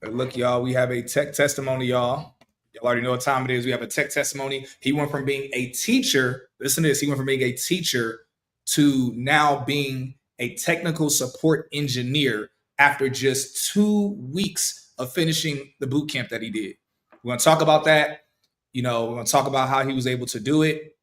Look, y'all, we have a tech testimony, y'all. Y'all already know what time it is. We have a tech testimony. He went from being a teacher, listen to this, he went from being a teacher to now being a technical support engineer after just 2 weeks of finishing the boot camp that he did. We're going to talk about that. We're going to talk about how he was able to do it.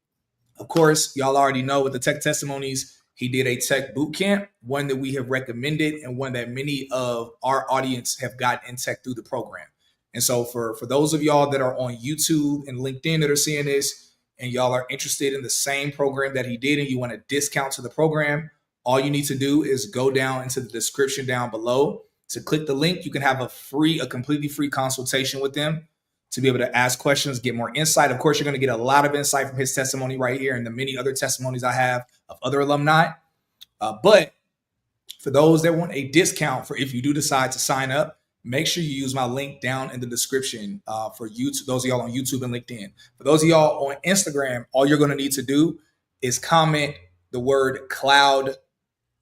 Of course, y'all already know with the tech testimonies, he did a tech boot camp, one that we have recommended and one that many of our audience have gotten in tech through the program. And so for those of y'all that are on YouTube and LinkedIn that are seeing this and y'all are interested in the same program that he did and you want a discount to the program, all you need to do is go down into the description down below to click the link. You can have a completely free consultation with them to be able to ask questions, get more insight. Of course, you're going to get a lot of insight from his testimony right here and the many other testimonies I have of other alumni. But for those that want a discount for if you do decide to sign up, make sure you use my link down in the description for YouTube, those of y'all on YouTube and LinkedIn. For those of y'all on Instagram, all you're going to need to do is comment the word cloud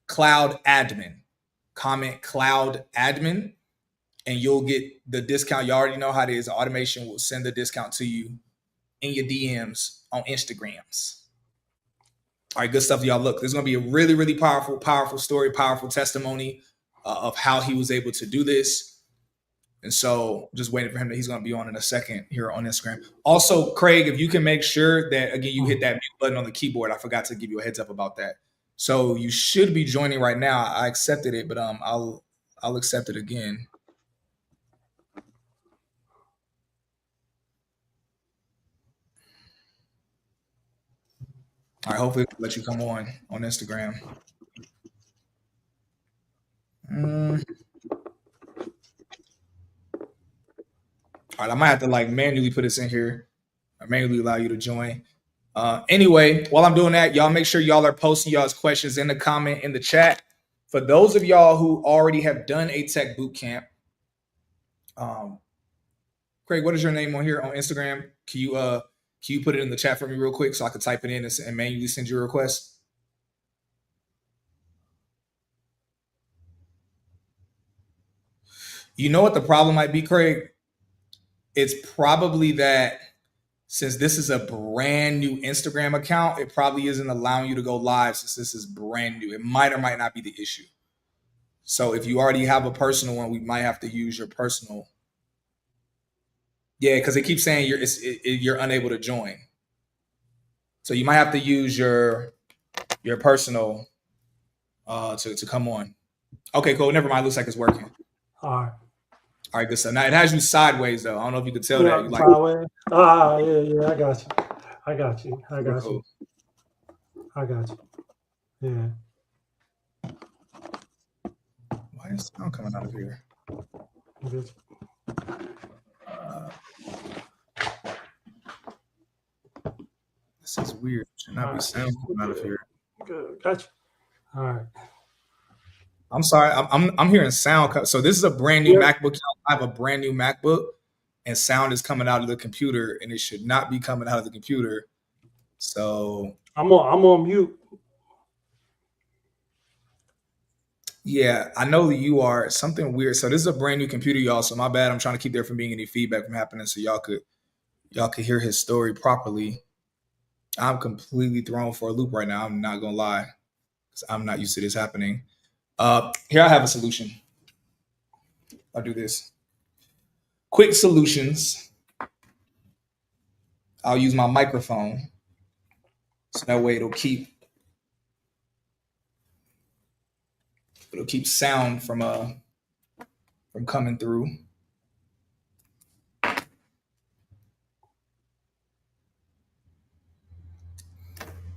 admin. Comment cloud admin. And you'll get the discount. You already know how it is. The automation will send the discount to you in your DMs on Instagrams. All right, good stuff, y'all. Look, this is going to be a really, really powerful story, powerful testimony of how he was able to do this. And so just waiting for him that he's going to be on in a second here on Instagram. Also, Craig, if you can make sure that, again, you hit that mute button on the keyboard. I forgot to give you a heads up about that. So you should be joining right now. I accepted it, but I'll accept it again. All right, hopefully it'll let you come on Instagram. All right, I might have to manually put this in here. Or manually allow you to join. Anyway, while I'm doing that, y'all make sure y'all are posting y'all's questions in the comment in the chat. For those of y'all who already have done a tech boot camp, Craig, what is your name on here on Instagram? Can you put it in the chat for me real quick so I can type it in and manually send you a request? You know what the problem might be, Craig? It's probably that since this is a brand new Instagram account, it probably isn't allowing you to go live since this is brand new. It might or might not be the issue. So if you already have a personal one, we might have to use your personal. Yeah, because it keeps saying you're unable to join. So you might have to use your personal to come on. Okay, cool. Never mind. Looks like it's working. All right, good stuff. Now it has you sideways though. I don't know if you could tell that. You sideways. Yeah. I got you. Cool. I got you. Yeah. Why is sound coming out of here? This is weird. Should not be sound coming out of here. Good. Gotcha. All right. I'm sorry. I'm hearing sound. So this is a brand new MacBook. I have a brand new MacBook, and sound is coming out of the computer, and it should not be coming out of the computer. So I'm on mute. Yeah, I know that you are. Something weird. So this is a brand new computer, y'all. So my bad. I'm trying to keep there from being any feedback from happening, so y'all could hear his story properly. I'm completely thrown for a loop right now. I'm not gonna lie, because I'm not used to this happening. Here I have a solution. I'll do this. Quick solutions. I'll use my microphone, so that way it'll keep sound from coming through.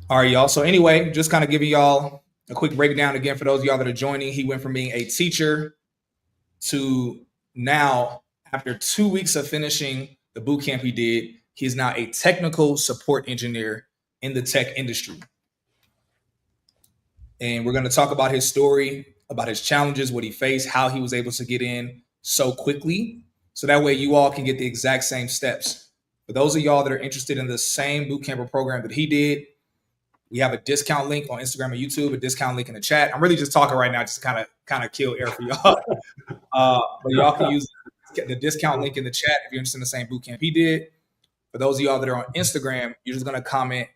All right, y'all. So anyway, just kind of giving y'all a quick breakdown again for those of y'all that are joining. He went from being a teacher to now, after 2 weeks of finishing the boot camp he did, he's now a technical support engineer in the tech industry. And we're going to talk about his story, about his challenges, what he faced, how he was able to get in so quickly. So that way you all can get the exact same steps. For those of y'all that are interested in the same bootcamper program that he did, We have a discount link on Instagram and YouTube, a discount link in the chat. I'm really just talking right now, just to kind of kill air for y'all. But y'all can use the discount link in the chat if you're interested in the same bootcamp he did. For those of y'all that are on Instagram, you're just gonna comment.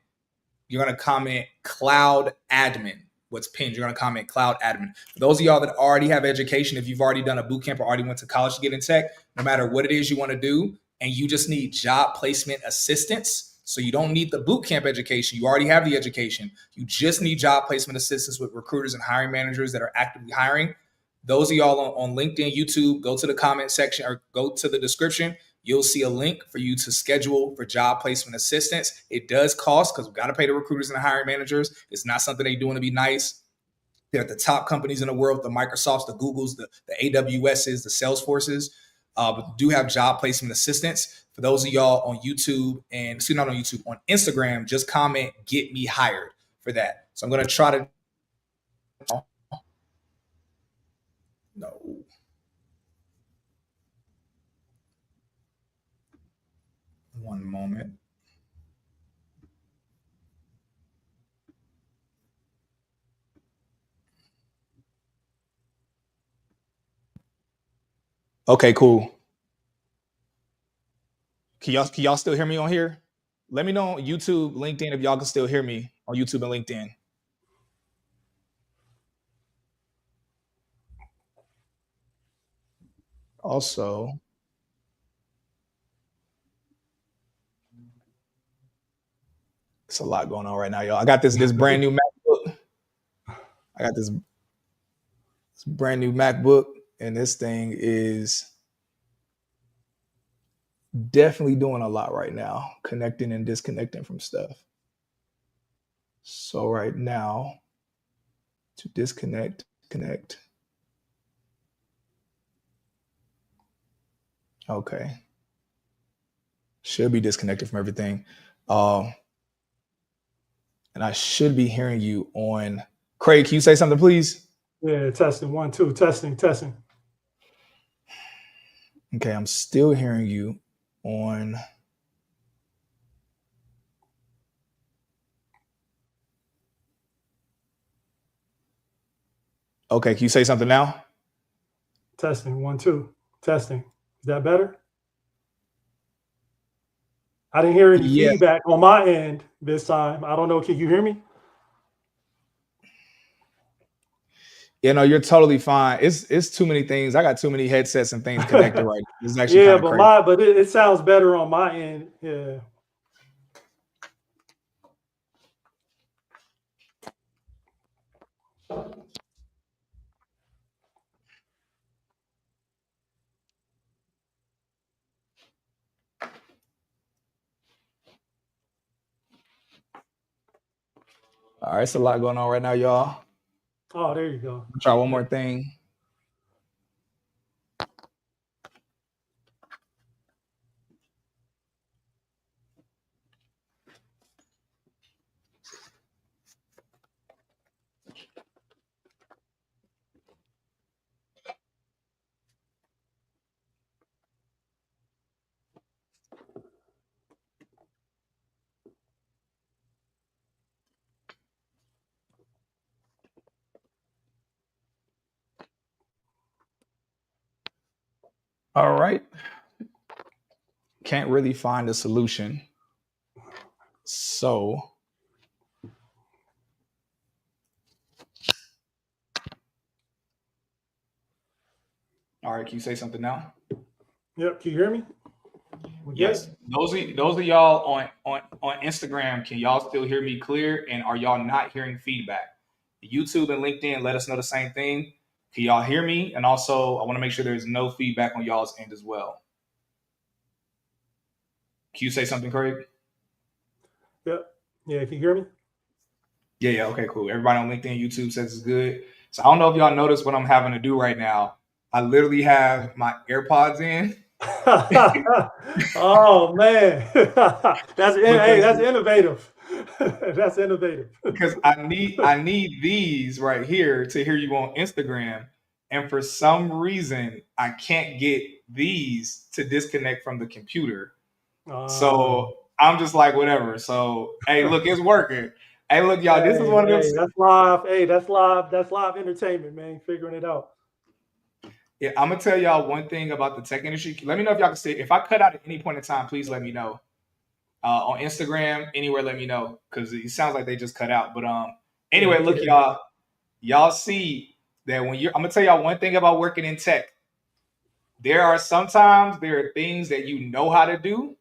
You're gonna comment cloud admin. What's pinned? You're gonna comment cloud admin. For those of y'all that already have education, if you've already done a bootcamp or already went to college to get in tech, no matter what it is you want to do, and you just need job placement assistance. So you don't need the bootcamp education. You already have the education. You just need job placement assistance with recruiters and hiring managers that are actively hiring. Those of y'all on LinkedIn, YouTube, go to the comment section or go to the description. You'll see a link for you to schedule for job placement assistance. It does cost because we've got to pay the recruiters and the hiring managers. It's not something they're doing to be nice. They're the top companies in the world, the Microsofts, the Googles, the AWSs, the Salesforces, but do have job placement assistance. For those of y'all on YouTube and not on YouTube, on Instagram, just comment, get me hired for that. So I'm going to try to, no. One moment. Okay, cool. Can y'all still hear me on here? Let me know on YouTube, LinkedIn if y'all can still hear me on YouTube and LinkedIn. Also, it's a lot going on right now, y'all. I got this brand new MacBook. I got this brand new MacBook, and this thing is definitely doing a lot right now, connecting and disconnecting from stuff. So right now, to disconnect, connect. Okay. Should be disconnected from everything. And I should be hearing you on. Craig, can you say something, please? Yeah, testing 1, 2, testing. Okay, I'm still hearing you on. Okay, can you say something now? Testing 1, 2, testing. Is that better? I didn't hear any feedback on my end this time. I don't know. Can you hear me? Yeah, no, you're totally fine. It's too many things. I got too many headsets and things connected right now. This is actually kind of crazy. But it sounds better on my end. Yeah. All right, it's a lot going on right now, y'all. Oh, there you go. Try one more thing. All right. Can't really find a solution. So all right, can you say something now? Yep. Can you hear me? Yes. Those of y'all on Instagram, can y'all still hear me clear? And are y'all not hearing feedback? YouTube and LinkedIn, let us know the same thing. Can y'all hear me? And also, I want to make sure there's no feedback on y'all's end as well. Can you say something, Craig? Yep. Yeah. Can you hear me? Yeah. Okay, cool. Everybody on LinkedIn, YouTube says it's good. So I don't know if y'all notice what I'm having to do right now. I literally have my AirPods in. Oh man, that's innovative. That's innovative. Because I need these right here to hear you on Instagram, and for some reason I can't get these to disconnect from the computer. So I'm just like whatever. So hey, look, it's working. Hey, look, y'all. This is Hey, one of hey, them. that's live. Hey, that's live. That's live entertainment, man. Figuring it out. Yeah, I'm gonna tell y'all one thing about the tech industry. Let me know if y'all can see. If I cut out at any point in time, please let me know. On Instagram, anywhere, let me know because it sounds like they just cut out. But anyway, look, Yeah. y'all see that when you're. I'm gonna tell y'all one thing about working in tech. There are things that you know how to do.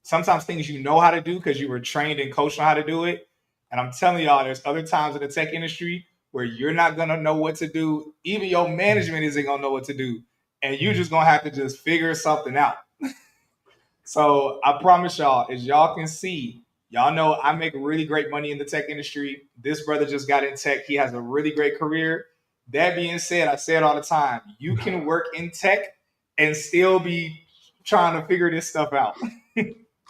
Sometimes things you know how to do because you were trained and coached on how to do it. And I'm telling y'all, there's other times in the tech industry where you're not gonna know what to do. Even your management isn't gonna know what to do, and you're just gonna have to just figure something out. So I promise y'all, as y'all can see, y'all know I make really great money in the tech industry. This brother just got in tech. He has a really great career. That being said, I say it all the time. You can work in tech and still be trying to figure this stuff out.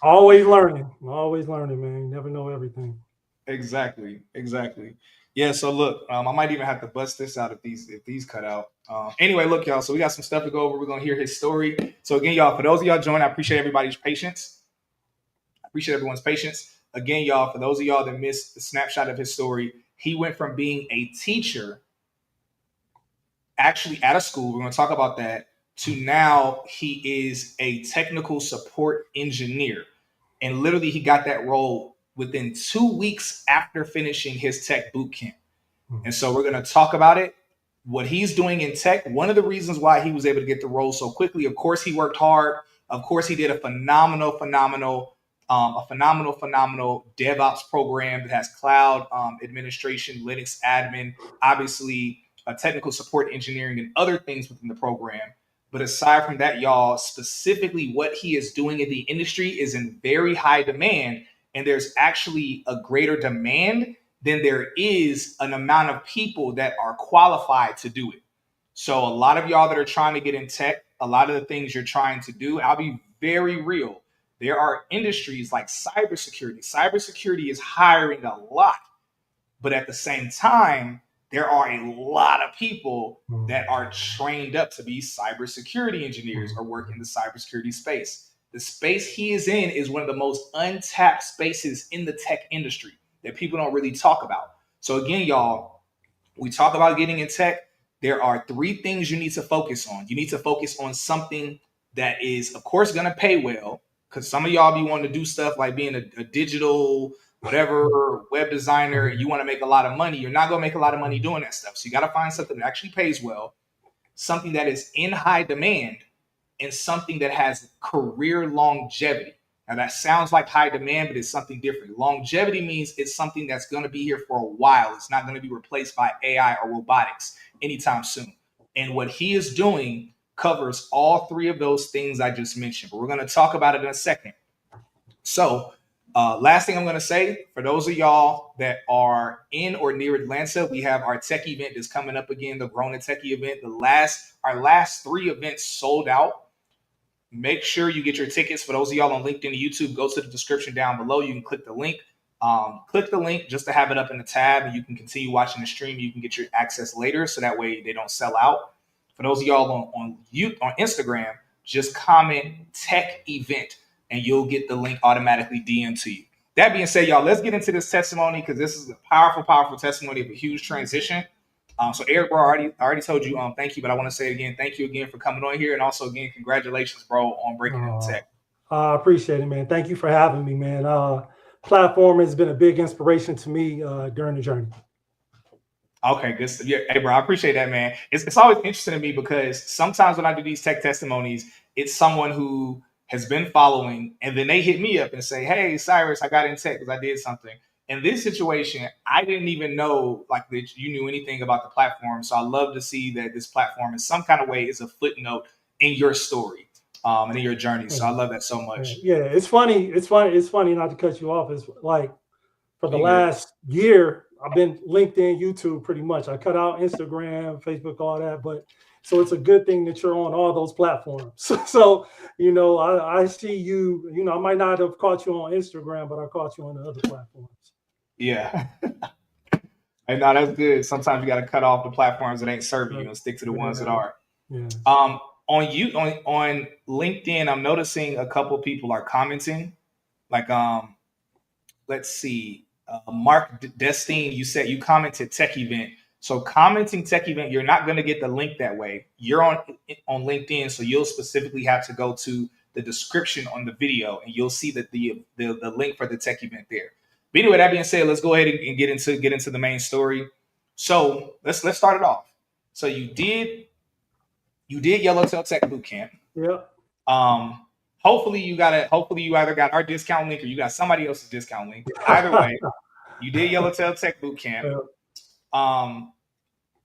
Always learning, man. You never know everything. Exactly, exactly. Yeah. So look, I might even have to bust this out if these cut out. Anyway, look, y'all. So we got some stuff to go over. We're gonna hear his story. So again, y'all, for those of y'all joining, I appreciate everybody's patience. I appreciate everyone's patience. Again, y'all, for those of y'all that missed the snapshot of his story, he went from being a teacher, actually at a school. We're gonna talk about that. To now, he is a technical support engineer. And literally, he got that role within 2 weeks after finishing his tech boot camp. And so we're going to talk about it, what he's doing in tech. One of the reasons why he was able to get the role so quickly, of course, he worked hard. Of course, he did a phenomenal DevOps program that has cloud administration, Linux admin, obviously technical support engineering, and other things within the program. But aside from that, y'all, specifically what he is doing in the industry is in very high demand. And there's actually a greater demand than there is an amount of people that are qualified to do it. So a lot of y'all that are trying to get in tech, a lot of the things you're trying to do, I'll be very real. There are industries like cybersecurity. Cybersecurity is hiring a lot, but at the same time, there are a lot of people that are trained up to be cybersecurity engineers or work in the cybersecurity space. The space he is in is one of the most untapped spaces in the tech industry that people don't really talk about. So again, y'all, we talk about getting in tech. There are three things you need to focus on. You need to focus on something that is, of course, going to pay well, because some of y'all be wanting to do stuff like being a digital whatever web designer, and you want to make a lot of money. You're not going to make a lot of money doing that stuff. So you got to find something that actually pays well, something that is in high demand, and something that has career longevity. Now that sounds like high demand, but it's something different. Longevity means it's something that's going to be here for a while. It's not going to be replaced by AI or robotics anytime soon. And what he is doing covers all three of those things I just mentioned. But we're going to talk about it in a second. So, last thing I'm going to say for those of y'all that are in or near Atlanta, we have our tech event that's coming up again, the Grown and Techie event. Our last three events sold out. Make sure you get your tickets. For those of y'all on LinkedIn and YouTube, go to the description down below. You can click the link. Click the link just to have it up in the tab, and you can continue watching the stream. You can get your access later, so that way they don't sell out. For those of y'all on Instagram, just comment tech event, and you'll get the link automatically DM to you. That being said, y'all, let's get into this testimony because this is a powerful testimony of a huge transition. So Eric, bro, I already told you thank you, but I want to say it again, thank you again for coming on here, and also again, congratulations, bro, on breaking into tech. I appreciate it, man. Thank you for having me, man. Platform has been a big inspiration to me during the journey. Okay, good stuff. Yeah, hey, bro, I appreciate that, man. It's always interesting to me because sometimes when I do these tech testimonies, it's someone who has been following, and then they hit me up and say, "Hey, Cyrus, I got in tech because I did something." In this situation, I didn't even know like that you knew anything about the platform. So I love to see that this platform, in some kind of way, is a footnote in your story, and in your journey. So I love that so much. Yeah, it's funny. It's funny not to cut you off. It's like for the You good? last year, I've been LinkedIn, YouTube pretty much. I cut out Instagram, Facebook, all that. But so it's a good thing that you're on all those platforms. So, I see you, I might not have caught you on Instagram, but I caught you on the other platforms. Yeah. And now that's good. Sometimes you got to cut off the platforms that ain't serving you and stick to the ones that are. Yeah. On LinkedIn, I'm noticing a couple people are commenting. Like let's see. Mark Destine, you said you commented tech event. So commenting tech event, you're not going to get the link that way. You're on LinkedIn, so you'll specifically have to go to the description on the video, and you'll see that the link for the tech event there. But anyway, that being said, let's go ahead and get into the main story. So let's start it off. So you did Yellowtail Tech Bootcamp. Yeah. Hopefully you either got our discount link or you got somebody else's discount link. Either way, you did Yellowtail Tech Bootcamp. Yeah.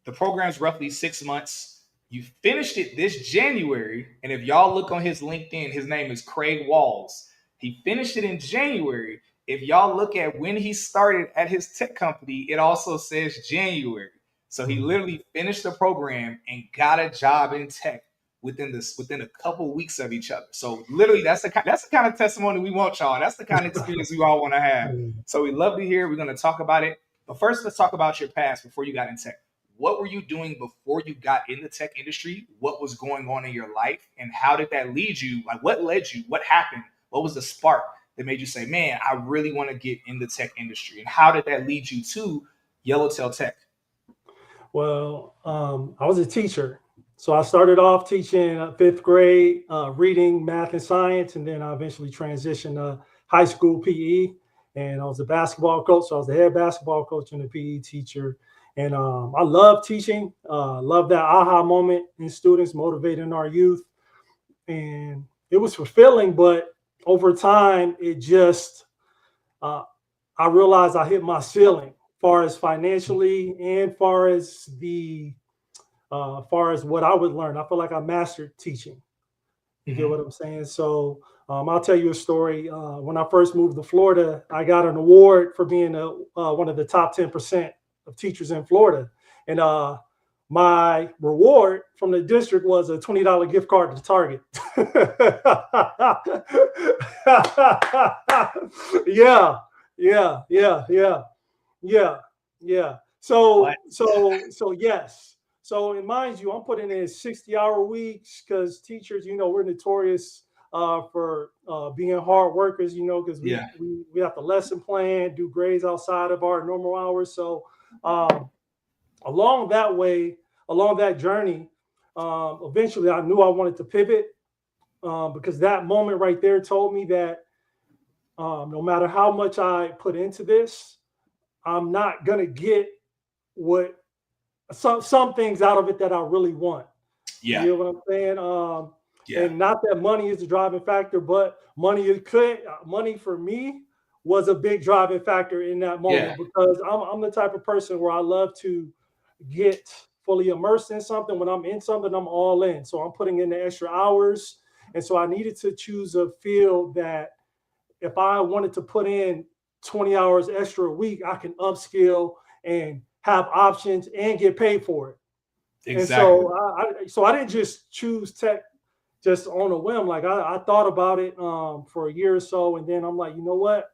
The program's roughly 6 months. You finished it this January, and if y'all look on his LinkedIn, his name is Craig Walls. He finished it in January. If y'all look at when he started at his tech company, it also says January. So he literally finished the program and got a job in tech within a couple weeks of each other. So literally, that's the kind of testimony we want, y'all. That's the kind of experience we all want to have. So we love to hear. We're going to talk about it. But first, let's talk about your past before you got in tech. What were you doing before you got in the tech industry? What was going on in your life? And how did that lead you? Like, what led you? What happened? What was the spark that made you say, man, I really want to get in the tech industry? And how did that lead you to Yellowtail Tech? Well, I was a teacher. So I started off teaching fifth grade, reading, math, and science. And then I eventually transitioned to high school PE. And I was a basketball coach. So I was the head basketball coach and the PE teacher. And I love teaching, love that aha moment in students, motivating our youth. And it was fulfilling, but over time, uh, I realized I hit my ceiling, far as financially and far as what I would learn. I feel like I mastered teaching. You get what I'm saying? So I'll tell you a story. When I first moved to Florida, I got an award for being one of the top 10% of teachers in Florida. And my reward from the district was a $20 gift card to Target. Yeah, yeah, yeah, yeah, yeah, yeah. What? So yes. So, and mind you, I'm putting in 60-hour weeks because teachers, we're notorious for being hard workers, because Yeah. we have to lesson plan, do grades outside of our normal hours. So, um, along that way, along that journey, eventually I knew I wanted to pivot because that moment right there told me that no matter how much I put into this, I'm not gonna get what some things out of it that I really want. You Yeah. know what I'm saying? Yeah. And not that money is the driving factor, but money for me was a big driving factor in that Yeah. moment because I'm the type of person where I love to get fully immersed in something. When I'm in something, I'm all in. So I'm putting in the extra hours. And so I needed to choose a field that if I wanted to put in 20 hours extra a week, I can upskill and have options and get paid for it. And Exactly. so I didn't just choose tech just on a whim. Like I thought about it for a year or so, and then I'm like, you know what?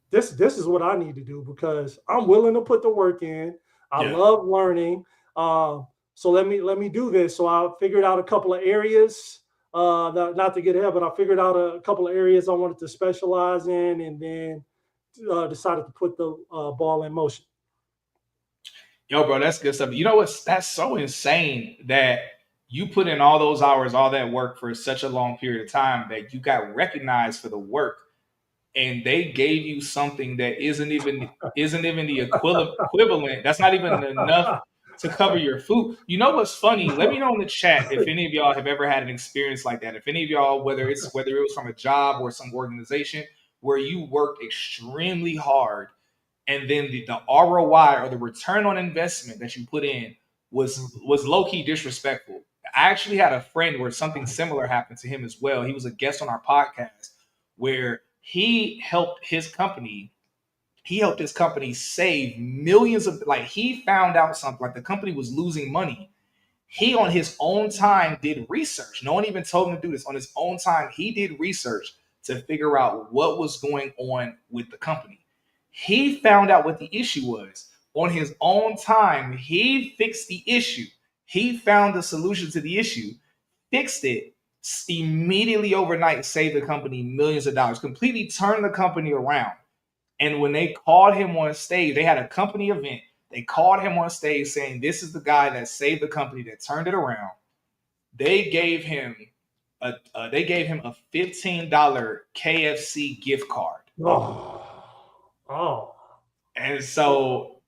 This is what I need to do because I'm willing to put the work in. I Yeah. love learning. So let me do this. So I figured out a couple of areas. Not to get ahead, but I figured out a couple of areas I wanted to specialize in, and then decided to put the ball in motion. Yo, bro, that's good stuff. You know what's that's so insane that you put in all those hours, all that work for such a long period of time that you got recognized for the work and they gave you something that isn't even the equivalent. That's not even enough to cover your food. You know what's funny? Let me know in the chat if any of y'all have ever had an experience like that. If any of y'all, whether it was from a job or some organization where you worked extremely hard and then the ROI or the return on investment that you put in was low key disrespectful. I actually had a friend where something similar happened to him as well. He was a guest on our podcast where he helped his company save millions of like he found out something like the company was losing money. He on his own time did research. No one even told him to do this. On his own time, he did research to figure out what was going on with the company. He found out what the issue was. On his own time, he fixed the issue. He found the solution to the issue, fixed it immediately overnight, saved the company millions of dollars, completely turned the company around. And when they called him on stage, they had a company event. They called him on stage saying, "This is the guy that saved the company, that turned it around." They gave him a $15 KFC gift card. Oh. And so,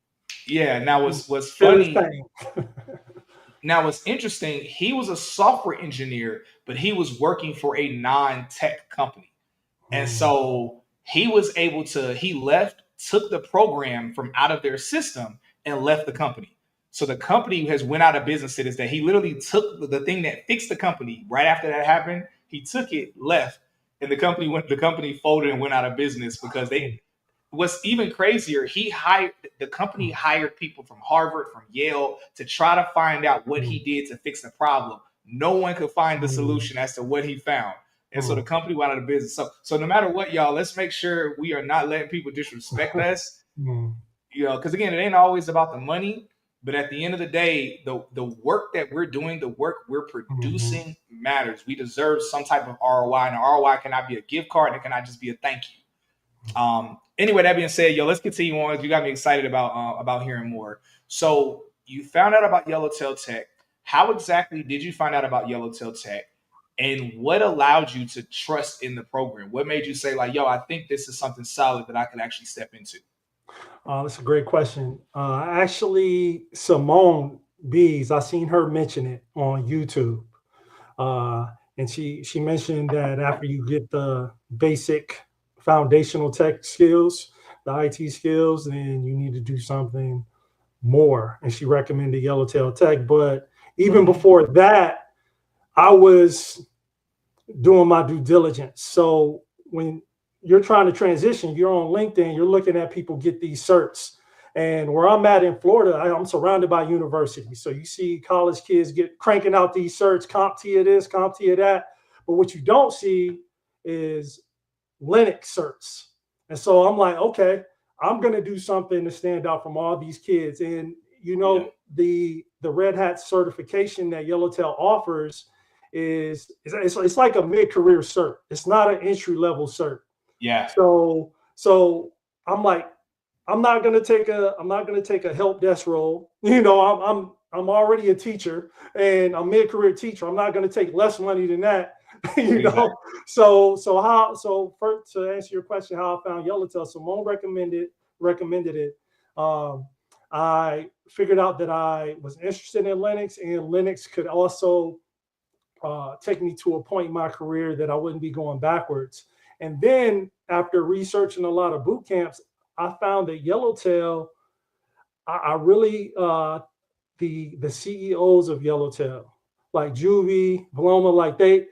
yeah. Now, what's Feel his funny? pain. Now, what's interesting? He was a software engineer, but he was working for a non-tech company. And so he left, took the program from out of their system and left the company. So the company has went out of business to this day. He literally took the thing that fixed the company right after that happened. He took it, left, and the company folded and went out of business because they what's even crazier, the company hired people from Harvard, from Yale to try to find out what he did to fix the problem. No one could find the solution as to what he found. And so the company went out of business. So no matter what, y'all, let's make sure we are not letting people disrespect us. Because again, it ain't always about the money, but at the end of the day, the work that we're doing, the work we're producing matters. We deserve some type of ROI, and the ROI cannot be a gift card, and it cannot just be a thank you. Anyway, that being said, let's continue on. You got me excited about hearing more. So you found out about Yellowtail Tech. How exactly did you find out about Yellowtail Tech? And what allowed you to trust in the program? What made you say, like, I think this is something solid that I could actually step into? That's a great question. Actually, Simone Bees, I seen her mention it on YouTube. And she mentioned that after you get the basic foundational tech skills, the IT skills, then you need to do something more. And she recommended Yellowtail Tech. But even before that, I was doing my due diligence. So when you're trying to transition, you're on LinkedIn, you're looking at people get these certs. And where I'm at in Florida, I'm surrounded by universities. So you see college kids cranking out these certs, CompTIA this, CompTIA that. But what you don't see is Linux certs. And so I'm like, okay, I'm going to do something to stand out from all these kids. And the Red Hat certification that Yellowtail offers it's like a mid-career cert. It's not an entry-level cert. Yeah. So I'm like, I'm not gonna take a help desk role. I'm already a teacher and I'm mid-career teacher. I'm not gonna take less money than that. Exactly. So first, to answer your question, how I found Yellowtail, Simone recommended it. I figured out that I was interested in Linux, and Linux could also take me to a point in my career that I wouldn't be going backwards. And then after researching a lot of boot camps, I found that Yellowtail, I really the CEOs of Yellowtail, like Juvie, Paloma, like they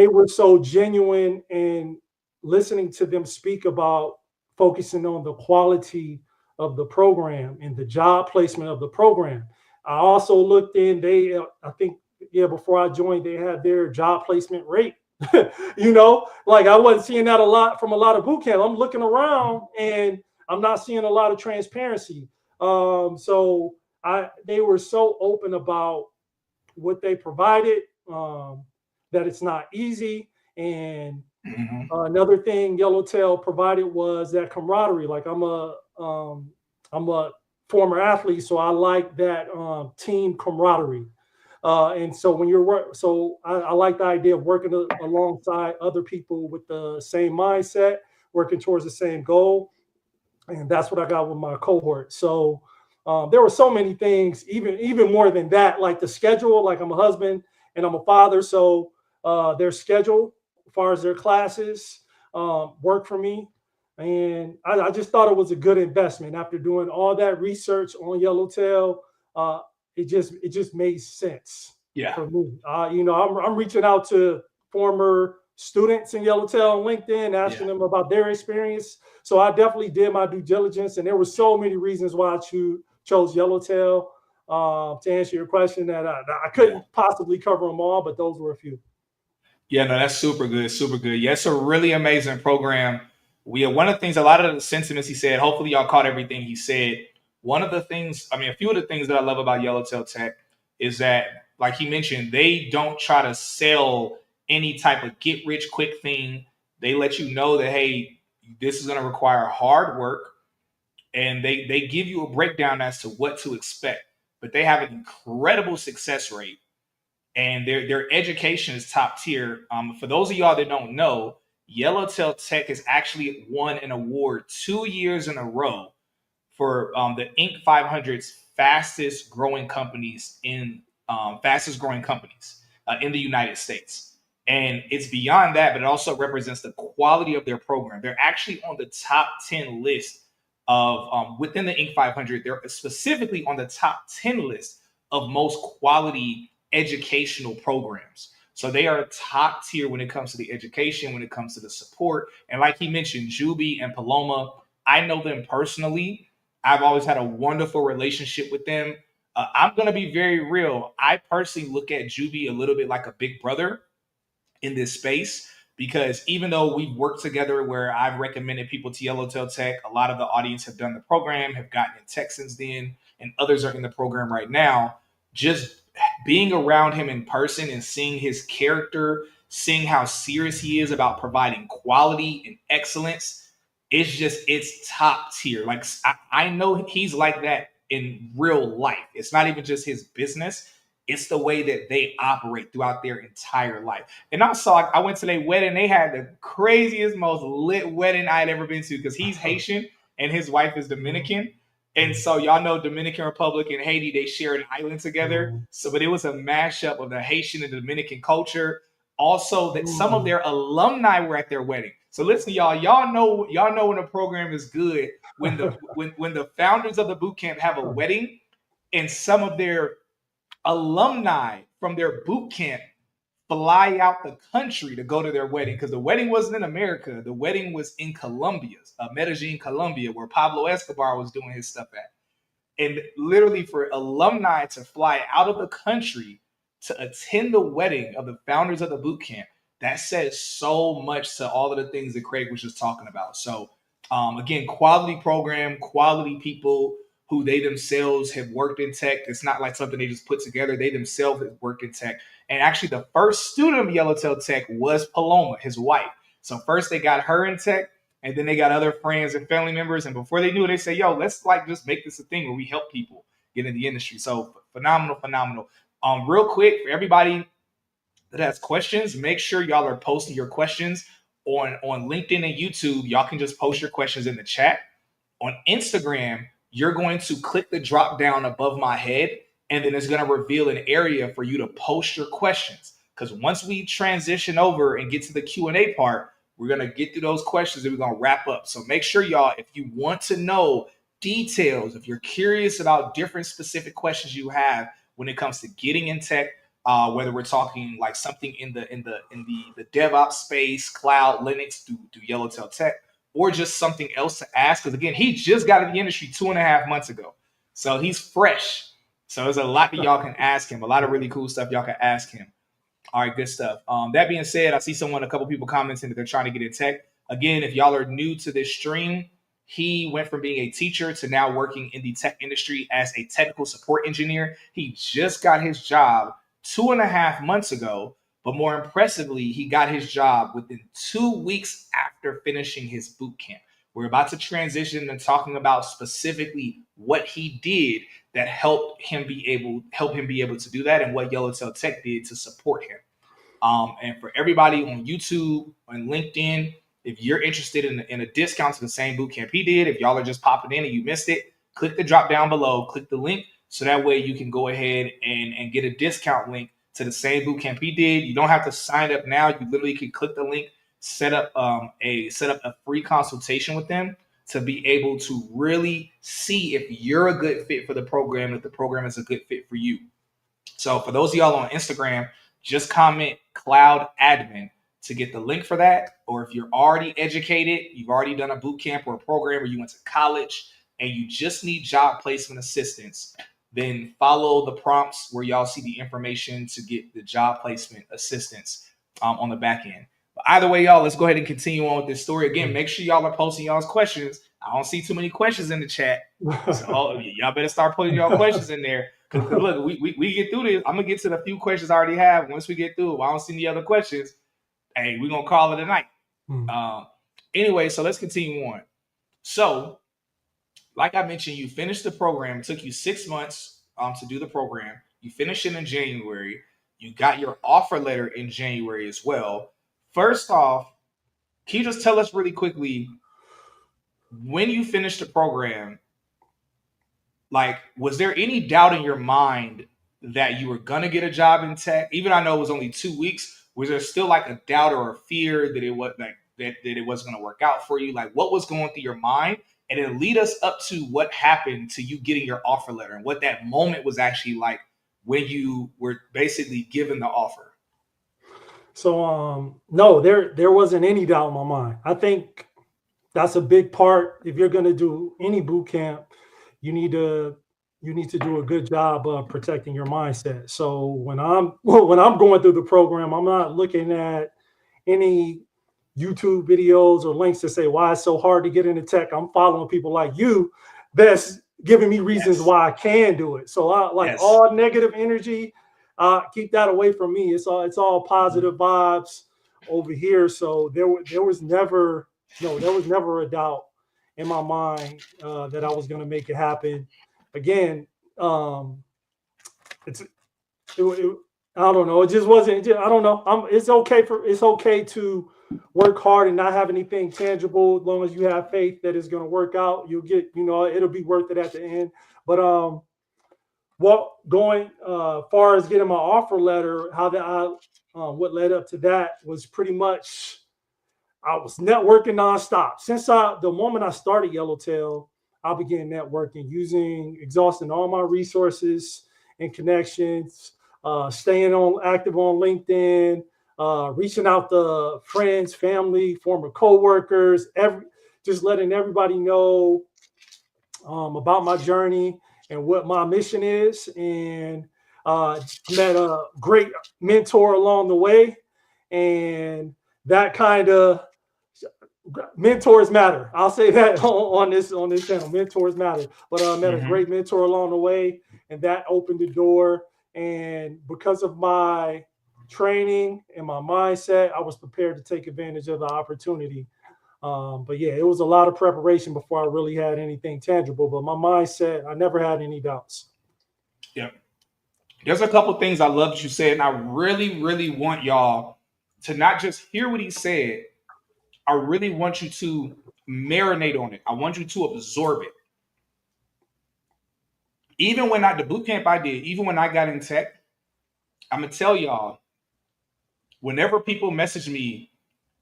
were so genuine, and listening to them speak about focusing on the quality of the program and the job placement of the program. I also looked in, I think, before I joined, they had their job placement rate. Like I wasn't seeing that a lot from a lot of boot camp. I'm looking around and I'm not seeing a lot of transparency. So they were so open about what they provided, that it's not easy. And another thing Yellowtail provided was that camaraderie. Like I'm a former athlete, so I like that team camaraderie. And so I like the idea of working alongside other people with the same mindset, working towards the same goal. And that's what I got with my cohort. So there were so many things, even more than that, like the schedule. Like I'm a husband and I'm a father, so their schedule, as far as their classes, worked for me. And I just thought it was a good investment. After doing all that research on Yellowtail, it just made sense for me. I'm reaching out to former students in Yellowtail on LinkedIn, asking them about their experience. So I definitely did my due diligence, and there were so many reasons why I chose Yellowtail. To answer your question, that I couldn't possibly cover them all, but those were a few. Yeah, no, that's super good, super good. Yeah, it's a really amazing program. One of the things, a lot of the sentiments he said, hopefully y'all caught everything he said. One of the things, a few of the things that I love about Yellowtail Tech is that, like he mentioned, they don't try to sell any type of get rich quick thing. They let you know that, hey, This is going to require hard work, and they give you a breakdown as to what to expect. But they have an incredible success rate, and their education is top tier. For those of y'all that don't know, Yellowtail Tech has actually won an award 2 years in a row for the Inc. 500's fastest growing companies in the United States. And it's beyond that, but it also represents the quality of their program. They're actually on the top 10 list of within the Inc. 500. They're specifically on the top 10 list of most quality educational programs. So they are top tier when it comes to the education, when it comes to the support. And like he mentioned, Juby and Paloma, I know them personally. I've always had a wonderful relationship with them. I'm going to be very real. I personally look at Juby a little bit like a big brother in this space, because even though we've worked together where I've recommended people to Yellowtail Tech, a lot of the audience have done the program, have gotten in tech since then, and others are in the program right now. Just being around him in person and seeing his character, seeing how serious he is about providing quality and excellence, it's top tier. Like I know he's like that in real life. It's not even just his business. It's the way that they operate throughout their entire life. And also, I went to their wedding. They had the craziest, most lit wedding I'd ever been to, because he's Haitian and his wife is Dominican. And so y'all know Dominican Republic and Haiti, they share an island together. So, but it was a mashup of the Haitian and Dominican culture. Also, that some of their alumni were at their wedding. So listen, y'all know when the program is good when the founders of the boot camp have a wedding, and some of their alumni from their boot camp fly out the country to go to their wedding, because the wedding wasn't in America. The wedding was in Colombia, Medellin, Colombia, where Pablo Escobar was doing his stuff at. And literally for alumni to fly out of the country to attend the wedding of the founders of the boot camp, that says so much to all of the things that Craig was just talking about. So again, quality program, quality people who they themselves have worked in tech. It's not like something they just put together. They themselves have worked in tech. And actually the first student of Yellowtail Tech was Paloma, his wife. So first they got her in tech, and then they got other friends and family members. And before they knew it, they said, yo, let's like just make this a thing where we help people get in the industry. So phenomenal. Real quick, for everybody that has questions, make sure y'all are posting your questions on LinkedIn and YouTube. Y'all can just post your questions in the chat. On Instagram, you're going to click the drop down above my head, and then it's going to reveal an area for you to post your questions. Because once we transition over and get to the Q&A part, we're going to get through those questions and we're going to wrap up. So make sure, y'all, if you want to know details, if you're curious about different specific questions you have when it comes to getting in tech, whether we're talking like something in the DevOps space, cloud, Linux, through Yellowtail Tech, or just something else to ask. Because again, he just got in the industry 2.5 months ago, so he's fresh. So there's a lot that y'all can ask him. A lot of really cool stuff y'all can ask him. All right, good stuff. That being said, I see a couple people commenting that they're trying to get in tech. Again, if y'all are new to this stream, he went from being a teacher to now working in the tech industry as a technical support engineer. He just got his job 2.5 months ago, but more impressively, he got his job within 2 weeks after finishing his boot camp. We're about to transition and talking about specifically what he did that helped him be able to do that, and what Yellowtail Tech did to support him. And for everybody on YouTube and LinkedIn, if you're interested in a discount to the same boot camp he did, if y'all are just popping in and you missed it, click the drop down below, click the link, so that way you can go ahead and get a discount link to the same boot camp he did. You don't have to sign up now. You literally can click the link, set up a free consultation with them to be able to really see if you're a good fit for the program, if the program is a good fit for you. So for those of y'all on Instagram, just comment cloud admin to get the link for that. Or if you're already educated, you've already done a boot camp or a program, or you went to college and you just need job placement assistance, then follow the prompts where y'all see the information to get the job placement assistance on the back end. But either way, y'all, let's go ahead and continue on with this story. Again, make sure y'all are posting y'all's questions. I don't see too many questions in the chat, so y'all better start putting y'all questions in there. Because look, we get through this. I'm gonna get to the few questions I already have. Once we get through, if I don't see any other questions, hey, we're gonna call it a night. Anyway, so let's continue on. So, like I mentioned, you finished the program. It took you 6 months to do the program. You finished it in January. You got your offer letter in January as well. First off, can you just tell us really quickly when you finished the program? Like, was there any doubt in your mind that you were gonna get a job in tech? Even I know it was only 2 weeks. Was there still like a doubt or a fear that it was like that it wasn't gonna work out for you? Like, what was going through your mind? And then lead us up to what happened to you getting your offer letter and what that moment was actually like when you were basically given the offer. So no, there wasn't any doubt in my mind. I think that's a big part. If you're going to do any boot camp, you need to you need to do a good job of protecting your mindset. So when I'm going through the program, I'm not looking at any YouTube videos or links to say why it's so hard to get into tech. I'm following people like you that's giving me reasons Yes. why I can do it. So I like Yes. all negative energy, keep that away from me. It's all positive vibes over here. So there was never no, there was never a doubt in my mind that I was going to make it happen. Again, it's it, I don't know. It just wasn't. I don't know. It's okay to work hard and not have anything tangible. As long as you have faith that it's going to work out, you'll get. It'll be worth it at the end. But what going far as getting my offer letter, what led up to that was pretty much I was networking nonstop. The moment I started Yellowtail, I began networking, exhausting all my resources and connections, staying on active on LinkedIn, reaching out to friends, family, former coworkers, just letting everybody know about my journey and what my mission is. And met a great mentor along the way, and that kind of mentors matter. I'll say that on this channel. Mentors matter. But I met a Mm-hmm. great mentor along the way, and that opened the door. And because of my training and my mindset, I was prepared to take advantage of the opportunity. But yeah, it was a lot of preparation before I really had anything tangible. But my mindset, I never had any doubts. Yep. There's a couple things I love that you said, and I really, really want y'all to not just hear what he said. I really want you to marinate on it. I want you to absorb it. Even when the boot camp I did, even when I got in tech, I'm gonna tell y'all, whenever people message me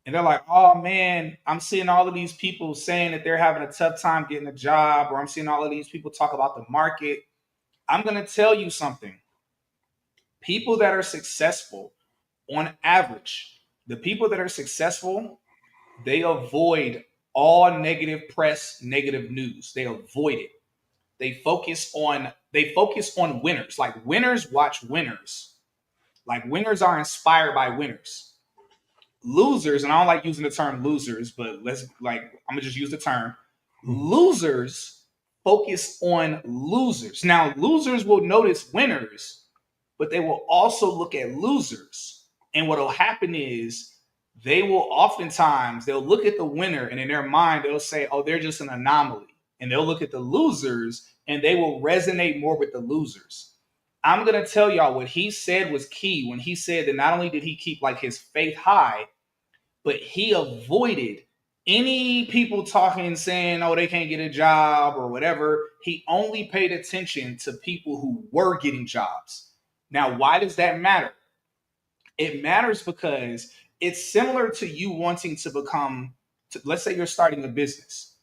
and they're like, "Oh man, I'm seeing all of these people saying that they're having a tough time getting a job," or I'm seeing all of these people talk about the market, I'm gonna tell you something. People that are successful, on average, the people that are successful, they avoid all negative press, negative news. They avoid it. They focus on winners. Like winners watch winners. Like winners are inspired by winners. Losers, and I don't like using the term losers, but I'm gonna just use the term. Losers focus on losers. Now, losers will notice winners, but they will also look at losers. And what will happen is they'll look at the winner and in their mind they'll say, "Oh, they're just an anomaly." And they'll look at the losers and they will resonate more with the losers. I'm going to tell y'all what he said was key when he said that not only did he keep like his faith high, but he avoided any people talking and saying, "Oh, they can't get a job" or whatever. He only paid attention to people who were getting jobs. Now, why does that matter? It matters because it's similar to you wanting to let's say you're starting a business.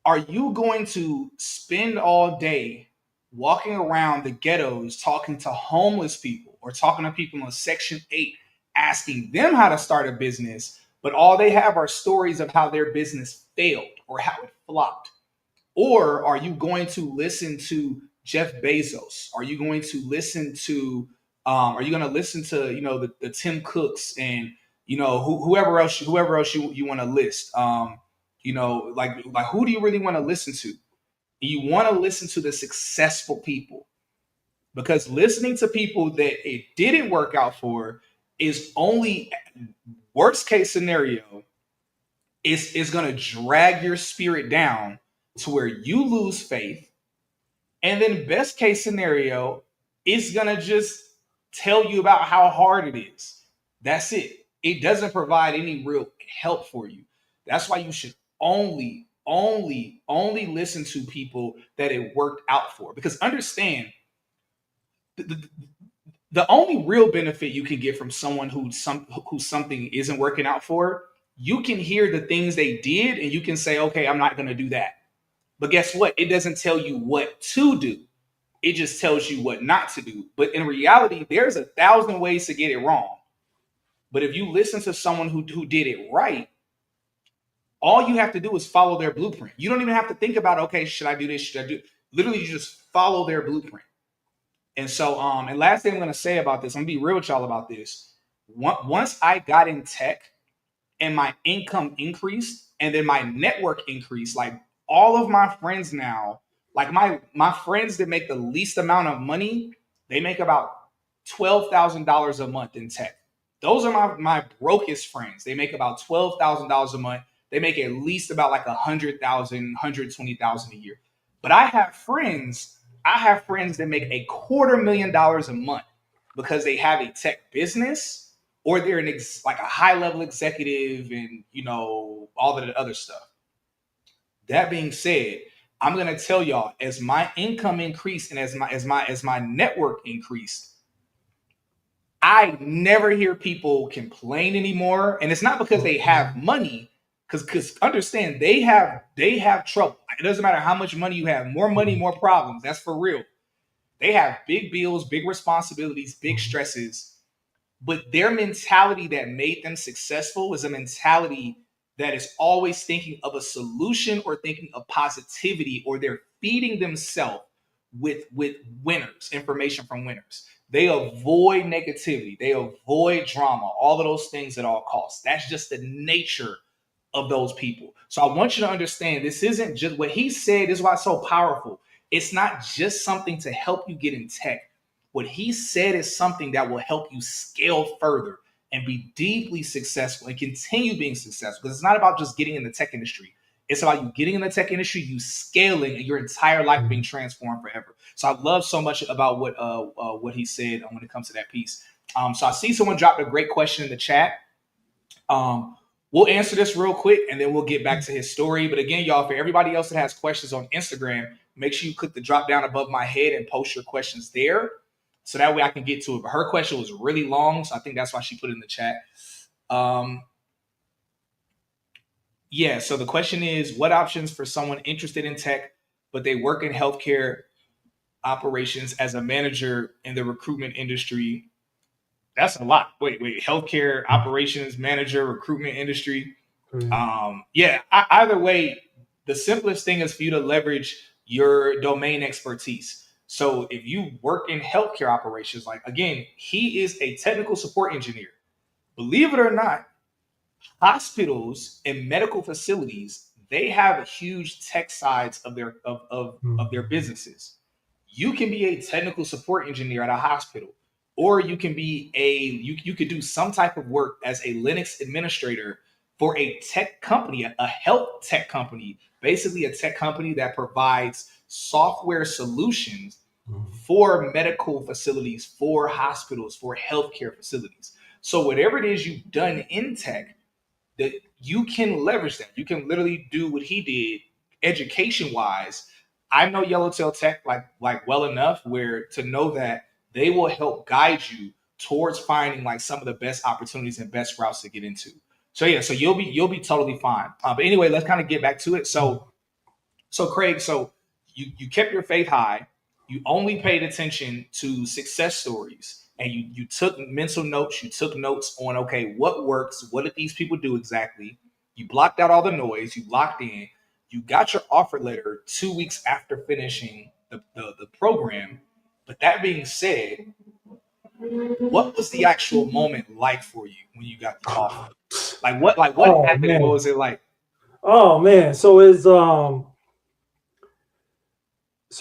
Are you going to spend all day walking around the ghettos talking to homeless people or talking to people on Section 8, asking them how to start a business, but all they have are stories of how their business failed or how it flopped? Or are you going to listen to Jeff Bezos? Are you going to listen to the Tim Cooks and whoever else you want to list? Like who do you really want to listen to? You want to listen to the successful people, because listening to people that it didn't work out for is only worst case scenario. it's going to drag your spirit down to where you lose faith. And then, best case scenario, it's going to just tell you about how hard it is. That's it. It doesn't provide any real help for you. That's why you should only listen to people that it worked out for. Because understand, the, the only real benefit you can get from someone who something isn't working out for, you can hear the things they did and you can say, okay, I'm not going to do that. But guess what? It doesn't tell you what to do. It just tells you what not to do. But in reality, there's 1,000 ways to get it wrong. But if you listen to someone who did it right, all you have to do is follow their blueprint. You don't even have to think about, okay, should I do this? Should I do? Literally, you just follow their blueprint. And so, and last thing I'm going to say about this, I'm going to be real with y'all about this. Once I got in tech and my income increased and then my network increased, like all of my friends now, like my friends that make the least amount of money, they make about $12,000 a month in tech. Those are my brokest friends. They make about $12,000 a month. They make at least about like 100,000, 120,000 a year. But I have friends that make $250,000 a month because they have a tech business or they're like a high level executive and all of the other stuff. That being said, I'm gonna tell y'all, as my income increased and as my network increased, I never hear people complain anymore. And it's not because they have money, because understand, they have trouble. It doesn't matter how much money you have, more money, more problems. That's for real. They have big bills, big responsibilities, big stresses. But their mentality that made them successful is a mentality that is always thinking of a solution or thinking of positivity, or they're feeding themselves with winners, information from winners. They avoid negativity, they avoid drama, all of those things at all costs. That's just the nature of those people. So I want you to understand, this isn't just what he said. This is why it's so powerful. It's not just something to help you get in tech. What he said is something that will help you scale further and be deeply successful and continue being successful. Because it's not about just getting in the tech industry. It's about you getting in the tech industry, you scaling, and your entire life being transformed forever. So I love so much about what he said when it comes to that piece. So I see someone dropped a great question in the chat. Um, we'll answer this real quick and then we'll get back to his story. But again, y'all, for everybody else that has questions on Instagram, make sure you click the drop down above my head and post your questions there. So that way I can get to it. But her question was really long, so I think that's why she put it in the chat. Yeah, so the question is, what options for someone interested in tech, but they work in healthcare operations as a manager in the recruitment industry? That's a lot. Wait, healthcare operations manager, recruitment industry. Yeah, either way, the simplest thing is for you to leverage your domain expertise. So if you work in healthcare operations, like again, he is a technical support engineer. Believe it or not, hospitals and medical facilities, they have huge tech sides of their businesses. You can be a technical support engineer at a hospital, or you can be you could do some type of work as a Linux administrator for a tech company, a health tech company, basically a tech company that provides software solutions for medical facilities, for hospitals, for healthcare facilities. So whatever it is you've done in tech, that you can leverage that. You can literally do what he did education wise. I know Yellowtail Tech like well enough where to know that they will help guide you towards finding like some of the best opportunities and best routes to get into. So yeah, so you'll be totally fine. But anyway, let's kind of get back to it. So Craig, so you kept your faith high. You only paid attention to success stories, and you took mental notes. You took notes on, okay, what works? What did these people do exactly? You blocked out all the noise. You locked in. You got your offer letter 2 weeks after finishing the program. But that being said, what was the actual moment like for you when you got the offer? Like what Oh happened and what man. was it like? Oh man. So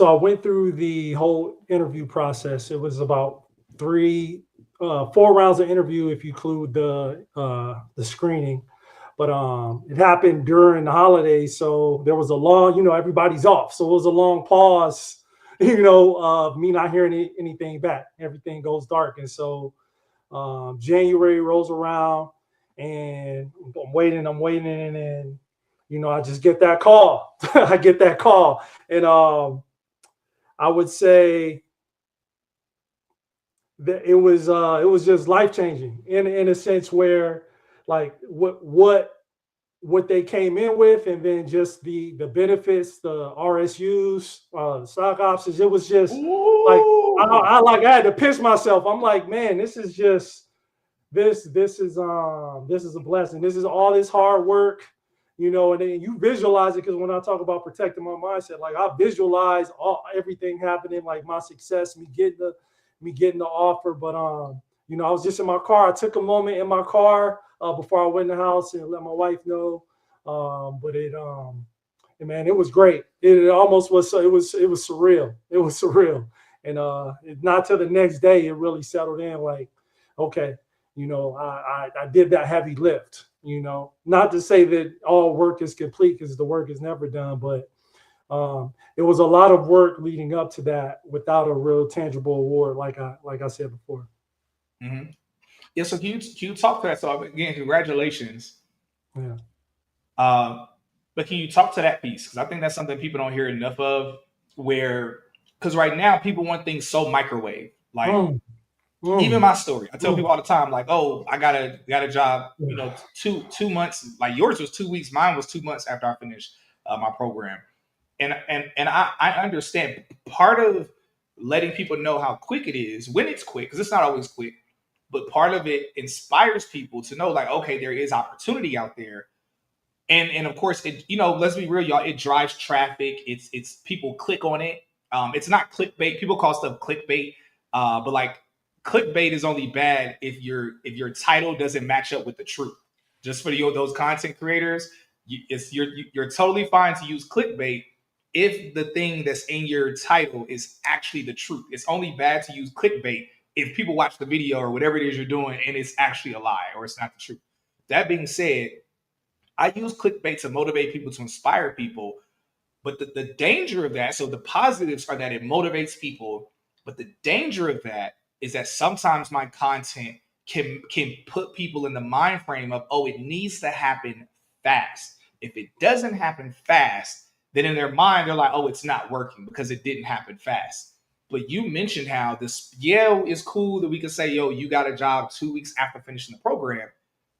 I went through the whole interview process. It was about 4 rounds of interview if you include the screening. But it happened during the holidays, so there was a long, everybody's off, so it was a long pause, of me not hearing anything back. Everything goes dark, and so January rolls around, and I'm waiting, and then I just get that call. I get that call, and I would say that it was just life changing in a sense where, like, what they came in with, and then just the benefits, the RSUs, stock options. It was just like Ooh. I had to pinch myself. I'm like, man, this is just this is a blessing. This is all this hard work, and then you visualize it, because when I talk about protecting my mindset, like, I visualize everything happening, like my success, me getting the offer. But I was just in my car. I took a moment in my car before I went in the house and let my wife know. But man, it was great. It almost was. It was surreal. It was surreal. And not till the next day it really settled in. Like, okay, I did that heavy lift. Not to say that all work is complete, because the work is never done, but it was a lot of work leading up to that without a real tangible award, like I said before. Mhm. Yeah. So can you talk to that? So again, congratulations. Yeah. Um, but can you talk to that piece? Because I think that's something people don't hear enough of. Where, because right now people want things so microwave. Like, Mm, even mm, my story, I tell mm. people all the time, like, oh, I got a job. Yeah. 2 months. Like, yours was 2 weeks. Mine was 2 months after I finished my program. And I understand part of letting people know how quick it is when it's quick, because it's not always quick, but part of it inspires people to know, like, okay, there is opportunity out there. And of course, it, let's be real, y'all, it drives traffic. It's people click on it. It's not clickbait. People call stuff clickbait, but like, clickbait is only bad if your title doesn't match up with the truth. Just for those content creators, you're totally fine to use clickbait if the thing that's in your title is actually the truth. It's only bad to use clickbait if people watch the video or whatever it is you're doing and it's actually a lie or it's not the truth. That being said, I use clickbait to motivate people, to inspire people. But the danger of that, so the positives are that it motivates people, but the danger of that is that sometimes my content can put people in the mind frame of, oh, it needs to happen fast. If it doesn't happen fast, then in their mind they're like, oh, it's not working because it didn't happen fast. But you mentioned how this, yeah, is cool that we can say, yo, you got a job 2 weeks after finishing the program,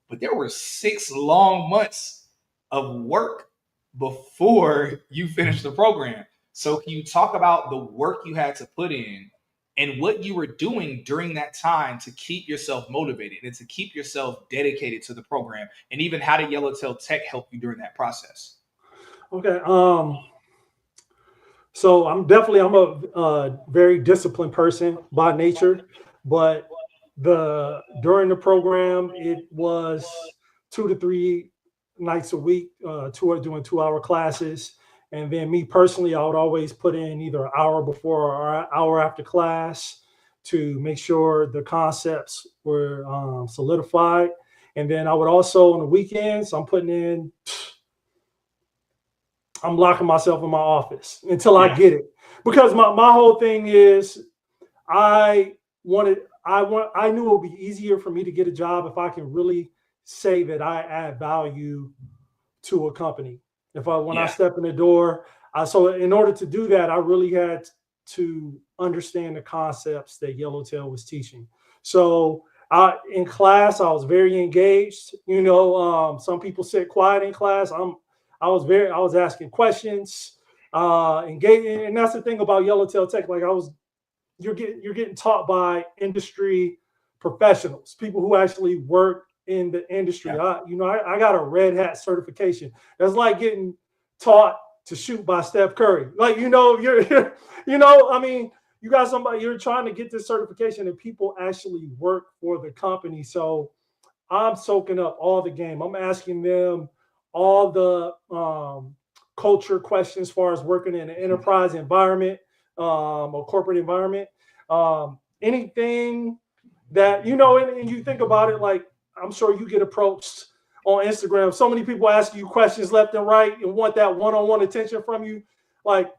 but there were 6 long months of work before you finished the program. So can you talk about the work you had to put in and what you were doing during that time to keep yourself motivated and to keep yourself dedicated to the program, and even how did Yellowtail Tech help you during that process? Okay. So I'm a very disciplined person by nature, but the during the program it was 2 to 3 nights a week, doing 2 hour classes, and then me personally, I would always put in either an hour before or an hour after class to make sure the concepts were solidified, and then I would also on the weekends I'm putting in I'm locking myself in my office until I Yeah. get it. Because my whole thing is I knew it would be easier for me to get a job if I can really say that I add value to a company. If I When I Yeah. step in the door, so in order to do that, I really had to understand the concepts that Yellowtail was teaching. So in class, I was very engaged. Some people sit quiet in class. I was asking questions, engaging, and that's the thing about Yellowtail Tech. Like you're getting taught by industry professionals, people who actually work in the industry. Yeah. I got a red hat certification. That's like getting taught to shoot by Steph Curry. Like, I mean, you got somebody, you're trying to get this certification, and people actually work for the company. So I'm soaking up all the game. I'm asking them all the culture questions as far as working in an enterprise environment, or corporate environment. Anything that and you think about it, like I'm sure you get approached on Instagram. So many people ask you questions left and right and want that one-on-one attention from you. Like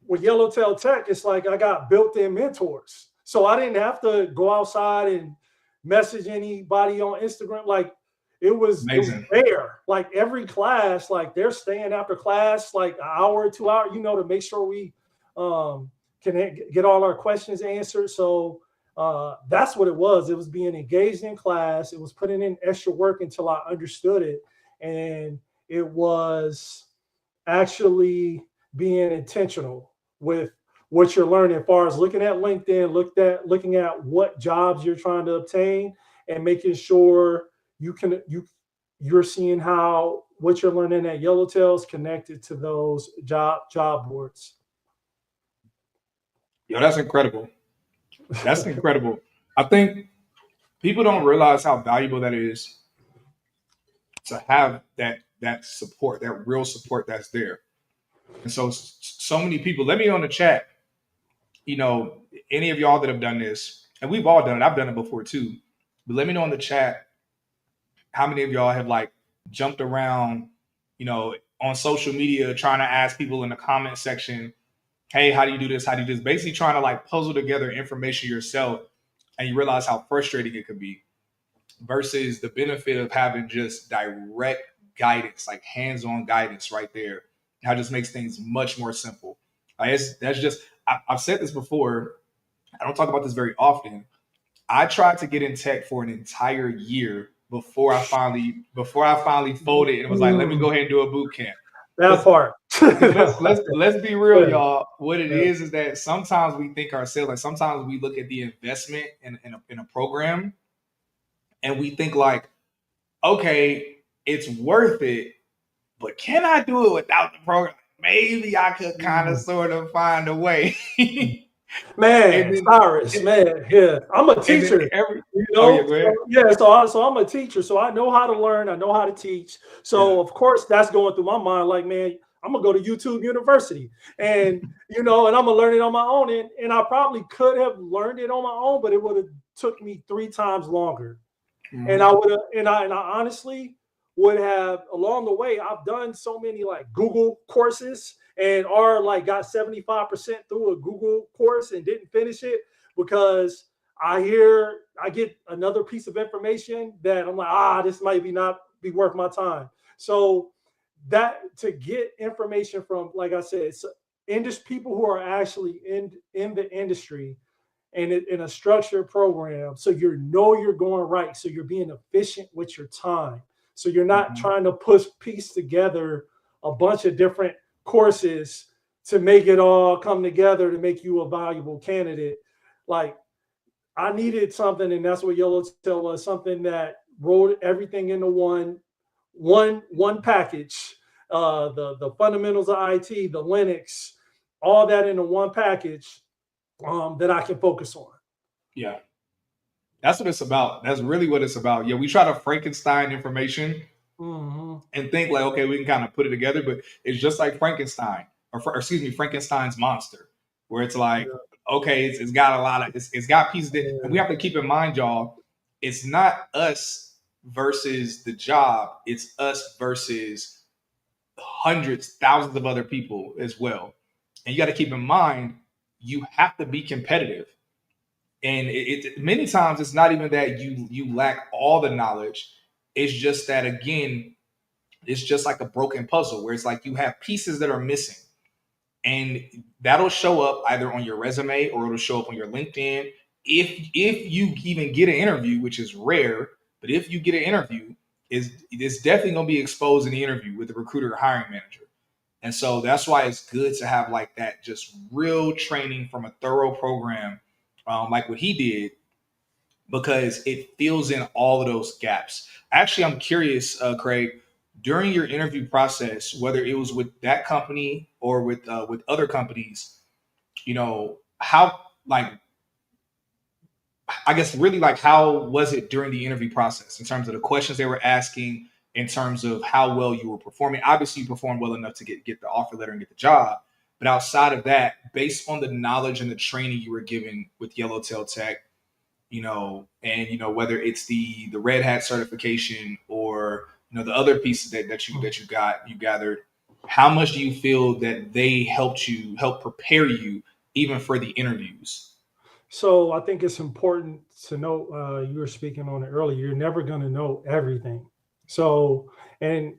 with Yellowtail Tech, it's like I got built-in mentors. So I didn't have to go outside and message anybody on Instagram. Like it was Amazing. there. Like every class, like they're staying after class, like an hour, 2 hour, to make sure we can get all our questions answered. So that's what it was. It was being engaged in class. It was putting in extra work until I understood it. And it was actually being intentional with what you're learning as far as looking at LinkedIn, looking at what jobs you're trying to obtain and making sure you're seeing how what you're learning at Yellowtail is connected to those job boards. Yo, that's incredible. That's incredible. I think people don't realize how valuable that is to have that support, that real support that's there. And so so many people, let me know in the chat, any of y'all that have done this, and we've all done it. I've done it before too. But let me know in the chat how many of y'all have like jumped around, on social media trying to ask people in the comment section, hey, how do you do this? How do you do this? Basically trying to like puzzle together information yourself, and you realize how frustrating it could be versus the benefit of having just direct guidance, like hands-on guidance right there. How it just makes things much more simple. That's just I've said this before. I don't talk about this very often. I tried to get in tech for an entire year before I finally folded and was like, let me go ahead and do a boot camp. That Because part. let's be real, Yeah, y'all. What it yeah. is that sometimes we think ourselves, like sometimes we look at the investment in a program and we think like, okay, it's worth it, but can I do it without the program? Maybe I could kind of Mm. sort of find a way. and Man, then Cyrus, man, yeah. I'm a and then teacher, every oh yeah, go ahead. So yeah, so I'm a teacher, so I know how to learn, I know how to teach. Yeah. So of course that's going through my mind, like, man, I'm gonna go to YouTube University and and I'm gonna learn it on my own. And I probably could have learned it on my own, but it would have took me 3 times longer. And I Mhm. would have, and I honestly would have along the way. I've done so many like Google courses and are like got 75% through a Google course and didn't finish it because I get another piece of information that I'm like, this might be not be worth my time. So that to get information from, like I said, it's people who are actually in the industry and in a structured program, so you're going right, so you're being efficient with your time, so you're not Mhm. trying to piece together a bunch of different courses to make it all come together to make you a valuable candidate. Like I needed something, and that's what Yellowtail was, something that rolled everything into one package. The fundamentals of IT, the Linux, all that into one package that I can focus on. Yeah. That's what it's about. That's really what it's about. Yeah, we try to Frankenstein information Mhm. and think like, okay, we can kind of put it together, but it's just like Frankenstein, or excuse me, Frankenstein's monster, where it's like, Yeah, okay, it's got a lot of, it's got pieces that, and we yeah, have to keep in mind, y'all, it's not us versus the job, it's us versus hundreds, thousands of other people as well. And you got to keep in mind, you have to be competitive. And many times it's not even that you lack all the knowledge. It's just that again, it's just like a broken puzzle where it's like you have pieces that are missing. And that'll show up either on your resume or it'll show up on your LinkedIn. If you even get an interview, which is rare, but if you get an interview, it's definitely gonna be exposed in the interview with the recruiter or hiring manager. And so that's why it's good to have like that just real training from a thorough program, like what he did, because it fills in all of those gaps. Actually, I'm curious, Craig, during your interview process, whether it was with that company or with other companies, how like I guess really like how was it during the interview process in terms of the questions they were asking, in terms of how well you were performing? Obviously, you performed well enough to get the offer letter and get the job. But outside of that, based on the knowledge and the training you were given with Yellowtail Tech, and whether it's the Red Hat certification or or the other pieces that you gathered, how much do you feel that they help prepare you even for the interviews? So I think it's important to know, you were speaking on it earlier, you're never going to know everything. So, and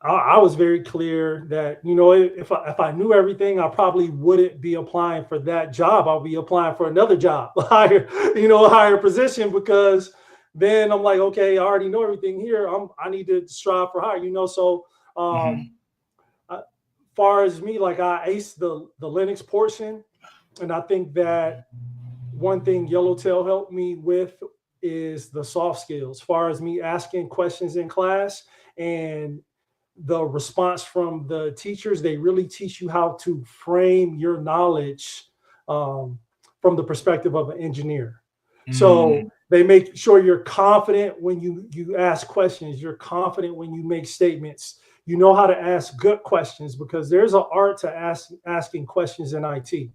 I was very clear that, if I knew everything, I probably wouldn't be applying for that job. I'll be applying for another job, a higher position, because then I'm like, okay, I already know everything here. I need to strive for higher, So, Mm-hmm. I, far as me, like, I aced the Linux portion, and I think that one thing Yellowtail helped me with is the soft skills, as far as me asking questions in class and the response from the teachers. They really teach you how to frame your knowledge, um, from the perspective of an engineer. Mm, So they make sure you're confident when you ask questions. You're confident when you make statements. You know how to ask good questions, because there's an art to asking questions in IT. You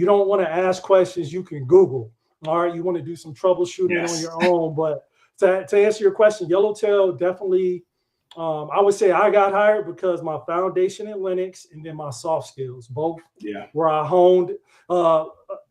don't want to ask questions you can Google. All right, you want to do some troubleshooting on yes. your own. But to answer your question, Yellowtail definitely. I would say I got hired because my foundation in Linux and then my soft skills, both Yeah. where I honed uh,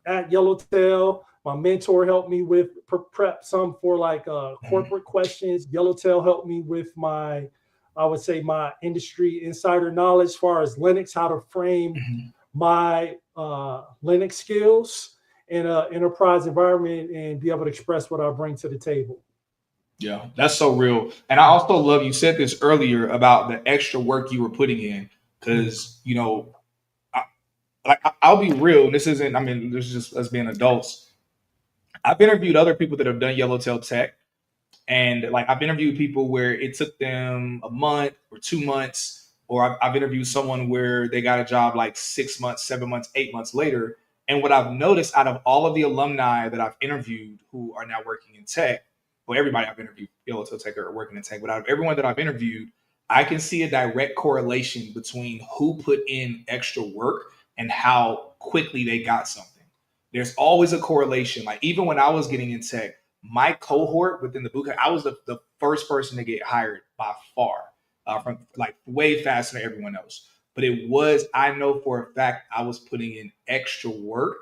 at Yellowtail. My mentor helped me with prep some for like Mhm. corporate questions. Yellowtail helped me with I would say, my industry insider knowledge as far as Linux, how to frame Mhm. my Linux skills in an enterprise environment and be able to express what I bring to the table. Yeah, that's so real. And I also love you said this earlier about the extra work you were putting in Mm. because, I, I'll be real. And this isn't, I mean, this is just us being adults. I've interviewed other people that have done Yellowtail Tech. And like I've interviewed people where it took them a month or 2 months, or I've interviewed someone where they got a job like 6 months, 7 months, 8 months later. And what I've noticed out of all of the alumni that I've interviewed who are now working in tech, well, everybody I've interviewed, Yellowtail Tech are working in tech, but out of everyone that I've interviewed, I can see a direct correlation between who put in extra work and how quickly they got something. There's always a correlation. Like even when I was getting in tech, my cohort within the bootcamp, I was the first person to get hired by far, from like way faster than everyone else. But it was, I know for a fact, I was putting in extra work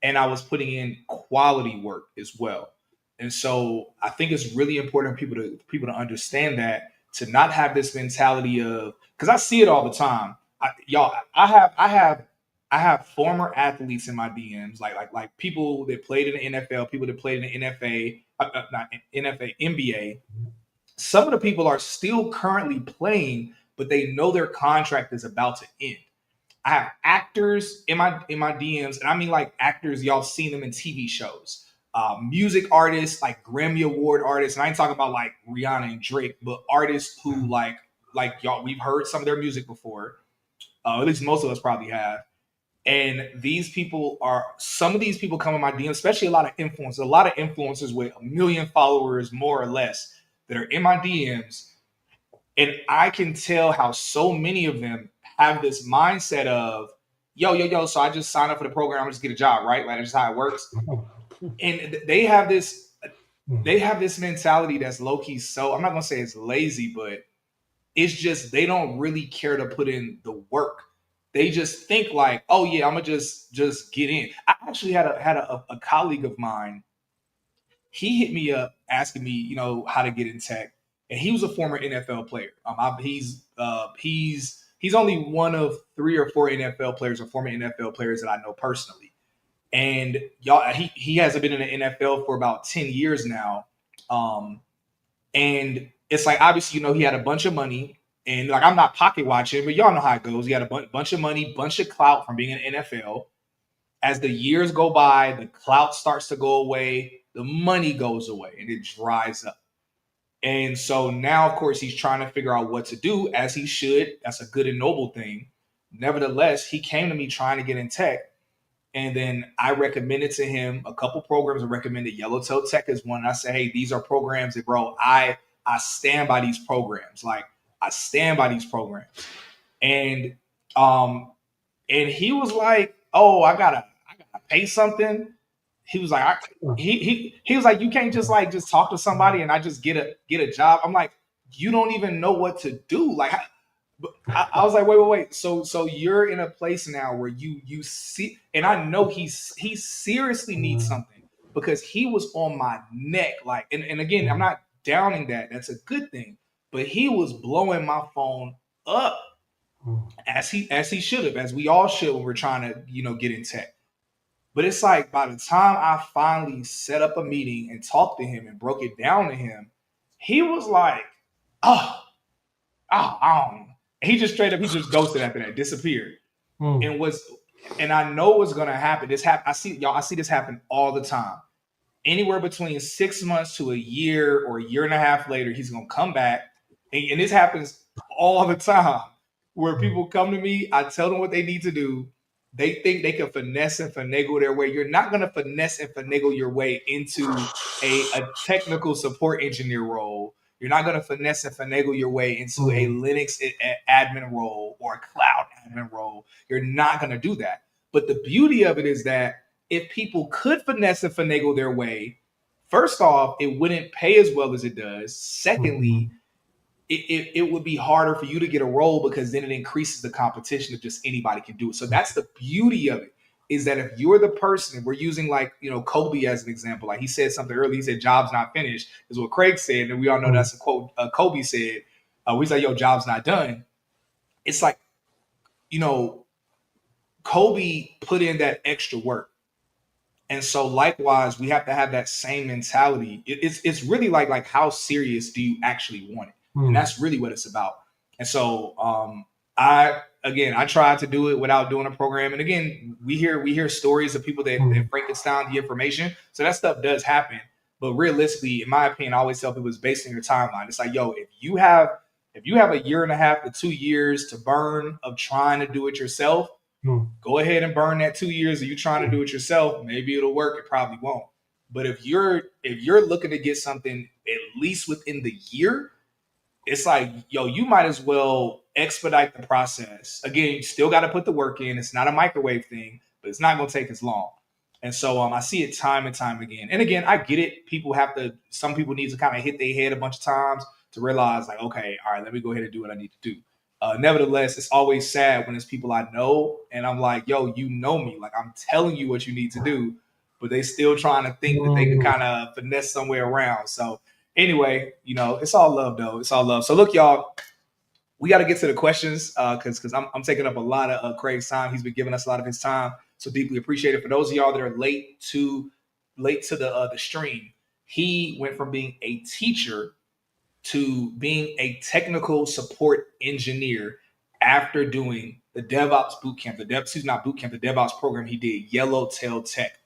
and I was putting in quality work as well. And so I think it's really important for people to understand that, to not have this mentality of, because I see it all the time. I have former athletes in my DMs, like people that played in the NFL, people that played in the NFA, not NFA, NBA. Some of the people are still currently playing, but they know their contract is about to end. I have actors in my DMs, and I mean like actors y'all seen them in TV shows. Music artists, like Grammy Award artists, and I ain't talking about like Rihanna and Drake, but artists who like y'all, we've heard some of their music before. At least most of us probably have. And some of these people come in my DM, especially a lot of influencers with a million followers, more or less, that are in my DMs. And I can tell how so many of them have this mindset of, yo, so I just signed up for the program, I'm just get a job, right? Like that's just how it works. And they have this mentality that's low key. So I'm not gonna say it's lazy, but it's just they don't really care to put in the work. They just think like, oh yeah, I'm gonna just get in. I actually had a colleague of mine. He hit me up asking me, how to get in tech, and he was a former NFL player. He's only one of 3 or 4 NFL players or former NFL players that I know personally. And y'all, he hasn't been in the NFL for about 10 years now. And it's like obviously, he had a bunch of money, and like I'm not pocket watching, but y'all know how it goes. He had a bunch of money, bunch of clout from being in the NFL. As the years go by, the clout starts to go away, the money goes away, and it dries up. And so now, of course, he's trying to figure out what to do, as he should. That's a good and noble thing. Nevertheless, he came to me trying to get in tech. And then I recommended to him a couple programs. I recommended Yellowtail Tech as one. And I said, hey, these are programs that, bro, I stand by these programs. Like I stand by these programs. And um and he was like, oh, I gotta pay something. he was like, he was like, you can't just like just talk to somebody and I just get a job. I'm like, you don't even know what to do. Like, I was like, wait. So you're in a place now where you see, and I know he seriously needs something because he was on my neck. Like, and again, I'm not downing that. That's a good thing. But he was blowing my phone up as he should have, as we all should when we're trying to, get in tech. But it's like by the time I finally set up a meeting and talked to him and broke it down to him, he was like, oh, I don't know. He just straight up, he just ghosted after that, disappeared. And I know what's gonna happen. I see this happen all the time. Anywhere between 6 months to a year or a year and a half later, he's gonna come back. And this happens all the time where people come to me, I tell them what they need to do. They think they can finesse and finagle their way. You're not gonna finesse and finagle your way into a technical support engineer role. You're not going to finesse and finagle your way into a Linux admin role or a cloud admin role. You're not going to do that. But the beauty of it is that if people could finesse and finagle their way, first off, it wouldn't pay as well as it does. Secondly, it would be harder for you to get a role because then it increases the competition if just anybody can do it. So that's the beauty of it, is that if you're the person, we're using like, Kobe as an example, like he said something earlier, he said, job's not finished, is what Craig said. And we all know that's a quote Kobe said. We say, yo, job's not done. It's like, Kobe put in that extra work. And so likewise, we have to have that same mentality. It's really like how serious do you actually want it? And that's really what it's about. And so I tried to do it without doing a program. And again, we hear stories of people that Frankenstein the information. So that stuff does happen. But realistically, in my opinion, I always tell people it's based on your timeline. It's like, yo, if you have a year and a half to 2 years to burn of trying to do it yourself, go ahead and burn that 2 years of you trying to do it yourself. Maybe it'll work. It probably won't. But if you're looking to get something at least within the year, it's like, yo, you might as well expedite the process. Again, you still got to put the work in. It's not a microwave thing, but it's not going to take as long. And so I see it time and time again. And again, I get it. Some people need to kind of hit their head a bunch of times to realize like, okay, all right, let me go ahead and do what I need to do. Nevertheless, it's always sad when it's people I know and I'm like, yo, you know me. Like, I'm telling you what you need to do, but they still trying to think that they can kind of finesse somewhere around. So anyway, it's all love though. It's all love. So look, y'all, we got to get to the questions because I'm taking up a lot of Craig's time. He's been giving us a lot of his time. So deeply appreciate it. For those of y'all that are late to the stream, he went from being a teacher to being a technical support engineer after doing the DevOps bootcamp, the DevOps program he did, Yellowtail Tech.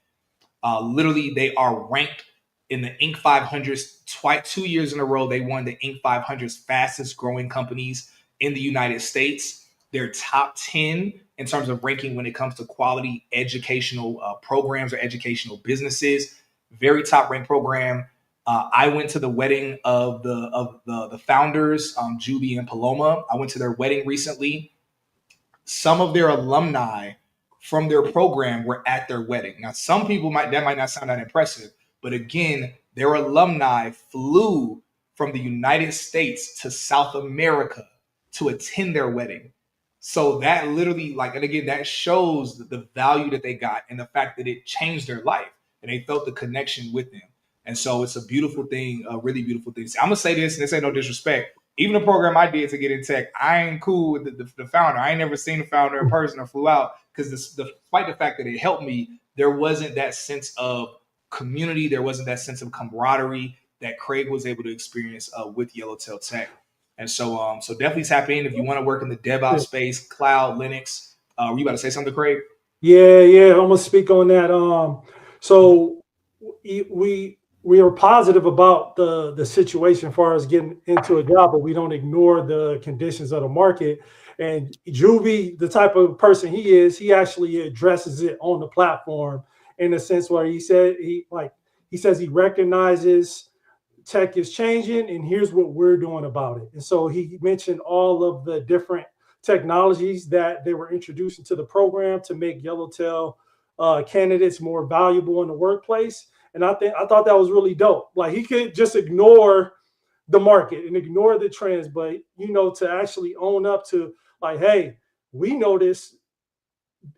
Literally, they are ranked in the Inc. 500s 2 years in a row. They won the Inc. 500's fastest growing companies in the United States. They're top 10 in terms of ranking when it comes to quality educational programs or educational businesses. Very top ranked program. I went to the wedding of the founders, Juby and Paloma. I went to their wedding recently. Some of their alumni from their program were at their wedding. Now, some people might not sound that impressive, but again, their alumni flew from the United States to South America to attend their wedding. So that literally, and again, that shows the value that they got and the fact that it changed their life and they felt the connection with them. And so it's a beautiful thing, a really beautiful thing. I'm going to say this, and this ain't no disrespect. Even the program I did to get in tech, I ain't cool with the founder. I ain't never seen the founder in person or flew out because despite the fact that it helped me, there wasn't that sense of community. There wasn't that sense of camaraderie that Craig was able to experience with Yellowtail Tech. And so definitely tap in if you want to work in the DevOps space, cloud, Linux. Were you about to say something, Craig? Yeah. I'm going to speak on that. So we are positive about the situation as far as getting into a job, but we don't ignore the conditions of the market. And Juvie, the type of person he is, he actually addresses it on the platform in a sense where he says he recognizes tech is changing and here's what we're doing about it. And so he mentioned all of the different technologies that they were introducing to the program to make Yellowtail candidates more valuable in the workplace. And I thought that was really dope. Like he could just ignore the market and ignore the trends, but to actually own up to like, hey, we know this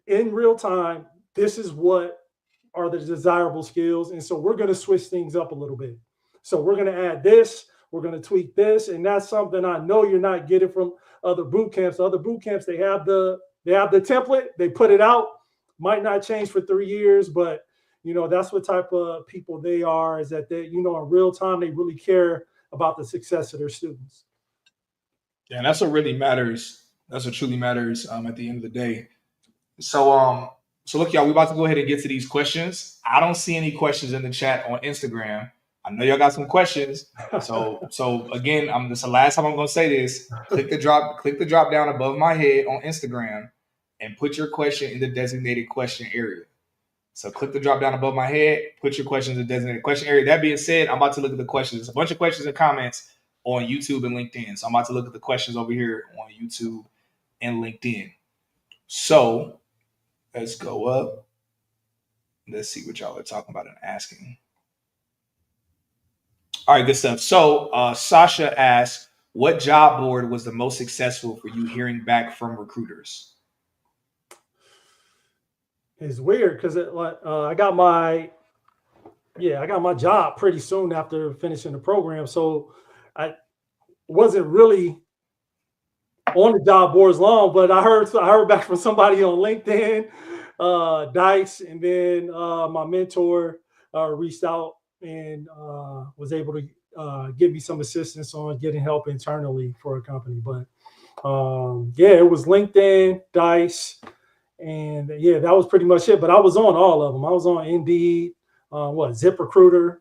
in real time. This is what are the desirable skills. And so we're going to switch things up a little bit. So we're going to add this, we're going to tweak this. And that's something I know you're not getting from other boot camps. Other boot camps, they have the template, they put it out, might not change for 3 years, but that's what type of people they are, is that they, in real time, they really care about the success of their students. Yeah, and that's what really matters. That's what truly matters at the end of the day. So look, y'all, we about to go ahead and get to these questions. I don't see any questions in the chat on Instagram. I know y'all got some questions. So again, this is the last time I'm gonna say this. Click the drop down above my head on Instagram and put your question in the designated question area. So click the drop down above my head, put your questions in the designated question area. That being said, I'm about to look at the questions. There's a bunch of questions and comments on YouTube and LinkedIn. So I'm about to look at the questions over here on YouTube and LinkedIn. So let's go up. Let's see what y'all are talking about and asking. All right, good stuff. So Sasha asks, what job board was the most successful for you hearing back from recruiters? It's weird because I got my job pretty soon after finishing the program. So I wasn't really on the job boards long, but I heard back from somebody on LinkedIn, Dice, and then my mentor reached out and was able to give me some assistance on getting help internally for a company. But it was LinkedIn, Dice, and that was pretty much it. But I was on all of them. I was on Indeed, ZipRecruiter.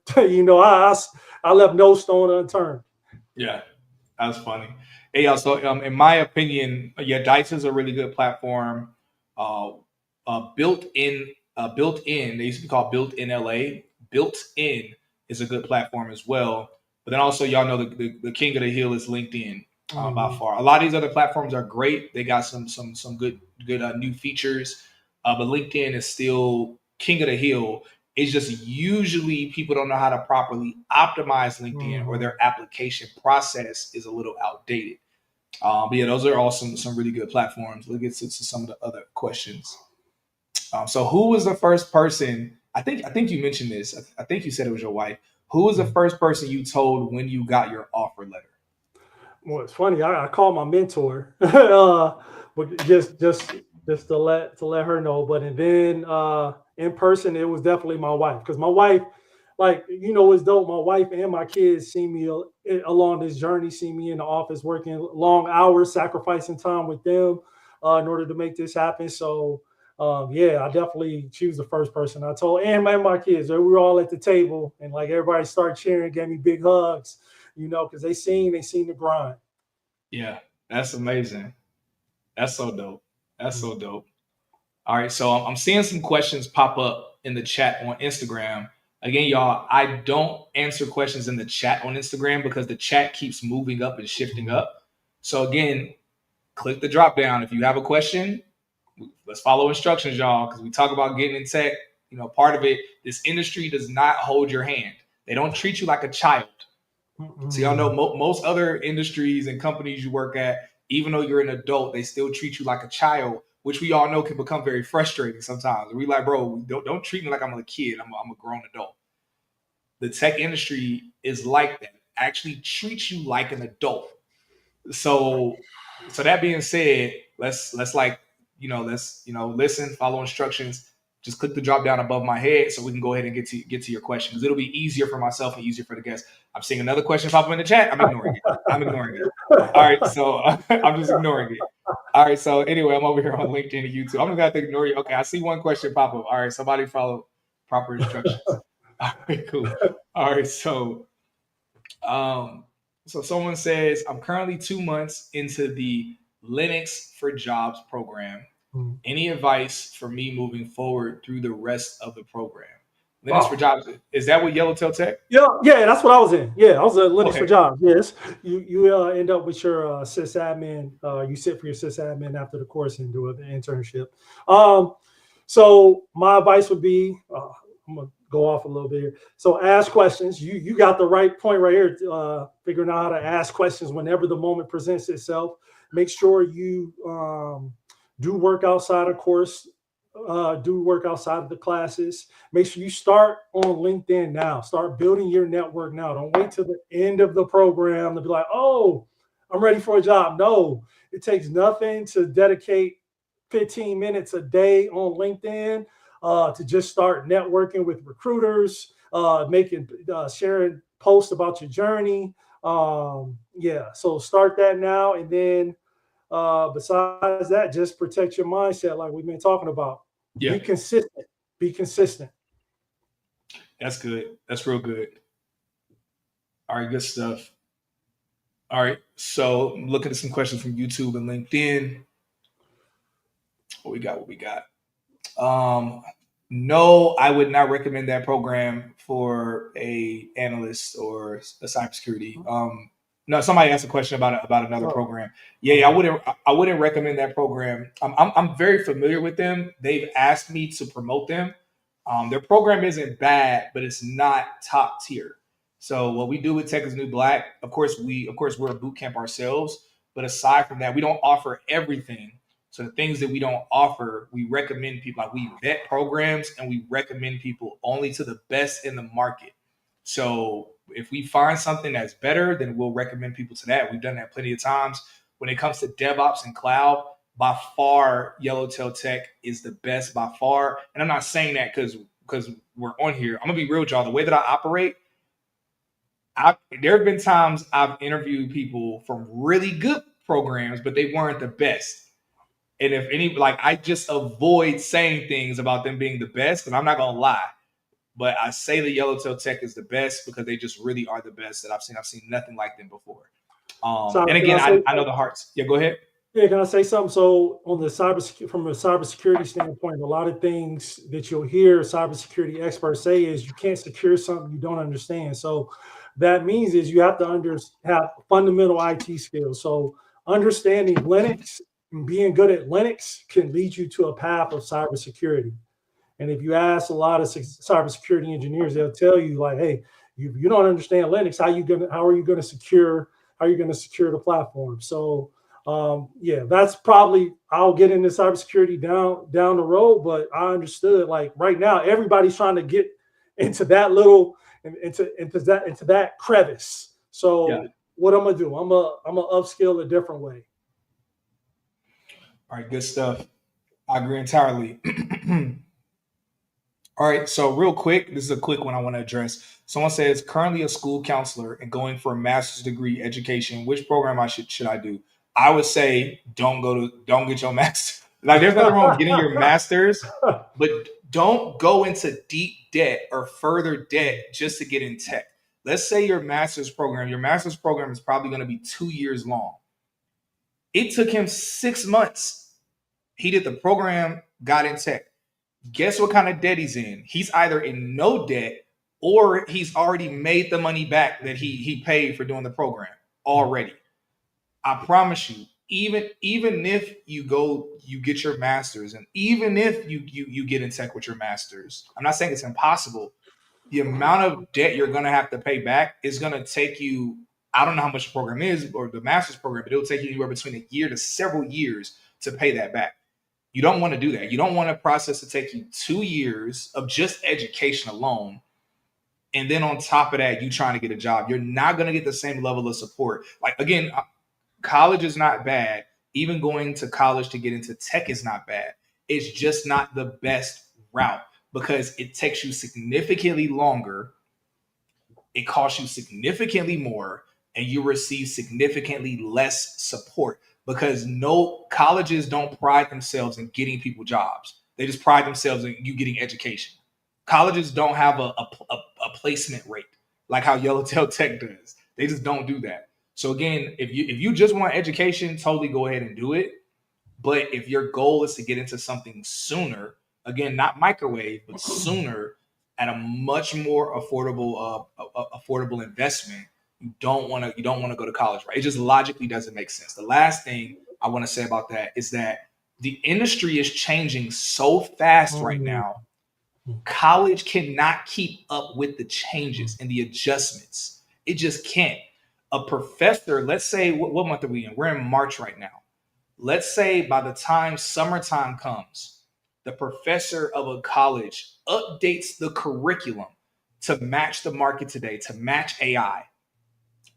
I left no stone unturned. Yeah, that's funny. Hey, also, in my opinion, Dice is a really good platform. Built in, they used to be called Built in LA. Built in is a good platform as well. But then also, y'all know the king of the hill is LinkedIn by far. A lot of these other platforms are great. They got some good new features, but LinkedIn is still king of the hill. It's just usually people don't know how to properly optimize LinkedIn, or their application process is a little outdated. But yeah, those are all some really good platforms. Let's get to some of the other questions. So who was the first person? I think you mentioned this. I think you said it was your wife. Who was the first person you told when you got your offer letter? Well, it's funny. I called my mentor, but just to let her know. But and then in person, it was definitely my wife, because my wife, it's dope. My wife and my kids see me along this journey, see me in the office working long hours, sacrificing time with them in order to make this happen. So she was the first person I told, and my kids. We were all at the table, and everybody started cheering, gave me big hugs, because they seen the grind. Yeah, that's amazing. That's so dope. That's so dope. All right, so I'm seeing some questions pop up in the chat on Instagram. Again, y'all, I don't answer questions in the chat on Instagram because the chat keeps moving up and shifting up. So again, click the drop down. If you have a question, let's follow instructions, y'all, because we talk about getting in tech. Part of it, this industry does not hold your hand. They don't treat you like a child. So y'all know most other industries and companies you work at, even though you're an adult, they still treat you like a child, which we all know can become very frustrating sometimes. We like, bro, don't treat me like I'm a kid. I'm a grown adult. The tech industry is like that. Actually treats you like an adult. So that being said, let's listen, follow instructions. Just click the drop down above my head so we can go ahead and get to your question, because it'll be easier for myself and easier for the guests. I'm seeing another question pop up in the chat. I'm ignoring it. All right, so I'm just ignoring it. All right, so anyway, I'm over here on LinkedIn and YouTube. I'm just gonna ignore you. Okay, I see one question pop up. All right, somebody follow proper instructions. All right, cool. All right, so someone says, I'm currently 2 months into the Linux for Jobs program. Any advice for me moving forward through the rest of the program? Linux for Jobs, is that what Yellowtail Tech? Yeah, that's what I was in. Yeah, I was at Linux for Jobs. Yes, you end up with your sysadmin. You sit for your sysadmin after the course and do an internship. So my advice would be, I'm gonna go off a little bit here. So ask questions. You got the right point right here. Figuring out how to ask questions whenever the moment presents itself. Make sure you do work outside of course. Do work outside of the classes. Make sure you start on LinkedIn now. Start building your network now. Don't wait till the end of the program to be like, oh, I'm ready for a job. No, it takes nothing to dedicate 15 minutes a day on LinkedIn to just start networking with recruiters, making sharing posts about your journey. Yeah, so start that now, and then besides that, just protect your mindset, like we've been talking about. Yeah, Be consistent. Be consistent. that's good. That's real good. All right, good stuff. All right, so looking at some questions from YouTube and LinkedIn. What we got? What we got? Um, no, I would not recommend that program for a analyst or a cybersecurity. No, somebody asked a question about another Oh, program. my Yeah, bad. I wouldn't recommend that program. I'm very familiar with them. They've asked me to promote them. Their program isn't bad, but it's not top tier. So what we do with Tech is New Black, of course we're a boot camp ourselves, but aside from that, we don't offer everything. So the things that we don't offer, we recommend people, like we vet programs and we recommend people only to the best in the market. So if we find something that's better, then we'll recommend people to that. We've done that plenty of times. When it comes to DevOps and cloud, by far, Yellowtail Tech is the best by far. And I'm not saying that because we're on here. I'm gonna be real with y'all. The way that I operate, there have been times I've interviewed people from really good programs, but they weren't the best. And if any, like, I just avoid saying things about them being the best, and I'm not gonna lie. But I say the Yellowtail Tech is the best because they just really are the best that I've seen. I've seen nothing like them before. So And can I again, say I know the hearts. Yeah, go ahead. Yeah, can I say something? So, on the from a cybersecurity standpoint, a lot of things that you'll hear cybersecurity experts say is you can't secure something you don't understand. So, that means is you have to have fundamental IT skills. So, understanding Linux and being good at Linux can lead you to a path of cybersecurity. And if you ask a lot of cybersecurity engineers, they'll tell you like, "Hey, you don't understand Linux. How are you gonna secure? How are you gonna secure the platform?" So, yeah, that's probably I'll get into cybersecurity down the road. But I understood like right now, everybody's trying to get into that little into that crevice. Yeah. So what I'm gonna do? I'm gonna upskill a different way. All right, good stuff. I agree entirely. All right, so real quick, this is a quick one I want to address. Someone says currently a school counselor and going for a master's degree education. Which program should I do? I would say don't get your master. Like there's nothing wrong with getting your master's, but don't go into deep debt or further debt just to get in tech. Let's say your master's program is probably going to be 2 years long. It took him 6 months. He did the program, got in tech. Guess what kind of debt he's in? He's either in no debt or he's already made the money back that he paid for doing the program already. I promise you, even if you get your masters, and even if you get in tech with your masters, I'm not saying it's impossible. The amount of debt you're gonna have to pay back is gonna take you. I don't know how much the program is or the master's program, but it'll take you anywhere between a year to several years to pay that back. You don't want to do that. You don't want a process to take you 2 years of just education alone. And then on top of that, you trying to get a job. You're not going to get the same level of support. Like, again, college is not bad. Even going to college to get into tech is not bad. It's just not the best route because it takes you significantly longer, it costs you significantly more, and you receive significantly less support because no colleges don't pride themselves in getting people jobs. They just pride themselves in you getting education. Colleges don't have a placement rate like how Yellowtail Tech does. They just don't do that. So again, if you just want education, totally go ahead and do it. But if your goal is to get into something sooner, again, not microwave, but sooner at a much more affordable investment, you don't want to go to college, right? It just logically doesn't make sense. The last thing I want to say about that is that The industry is changing so fast right now. College cannot keep up with the changes and the adjustments. It just can't. A professor, let's say, what month are we in? We're in March right now. Let's say by the time summertime comes, the professor of a college updates the curriculum to match the market today, to match AI.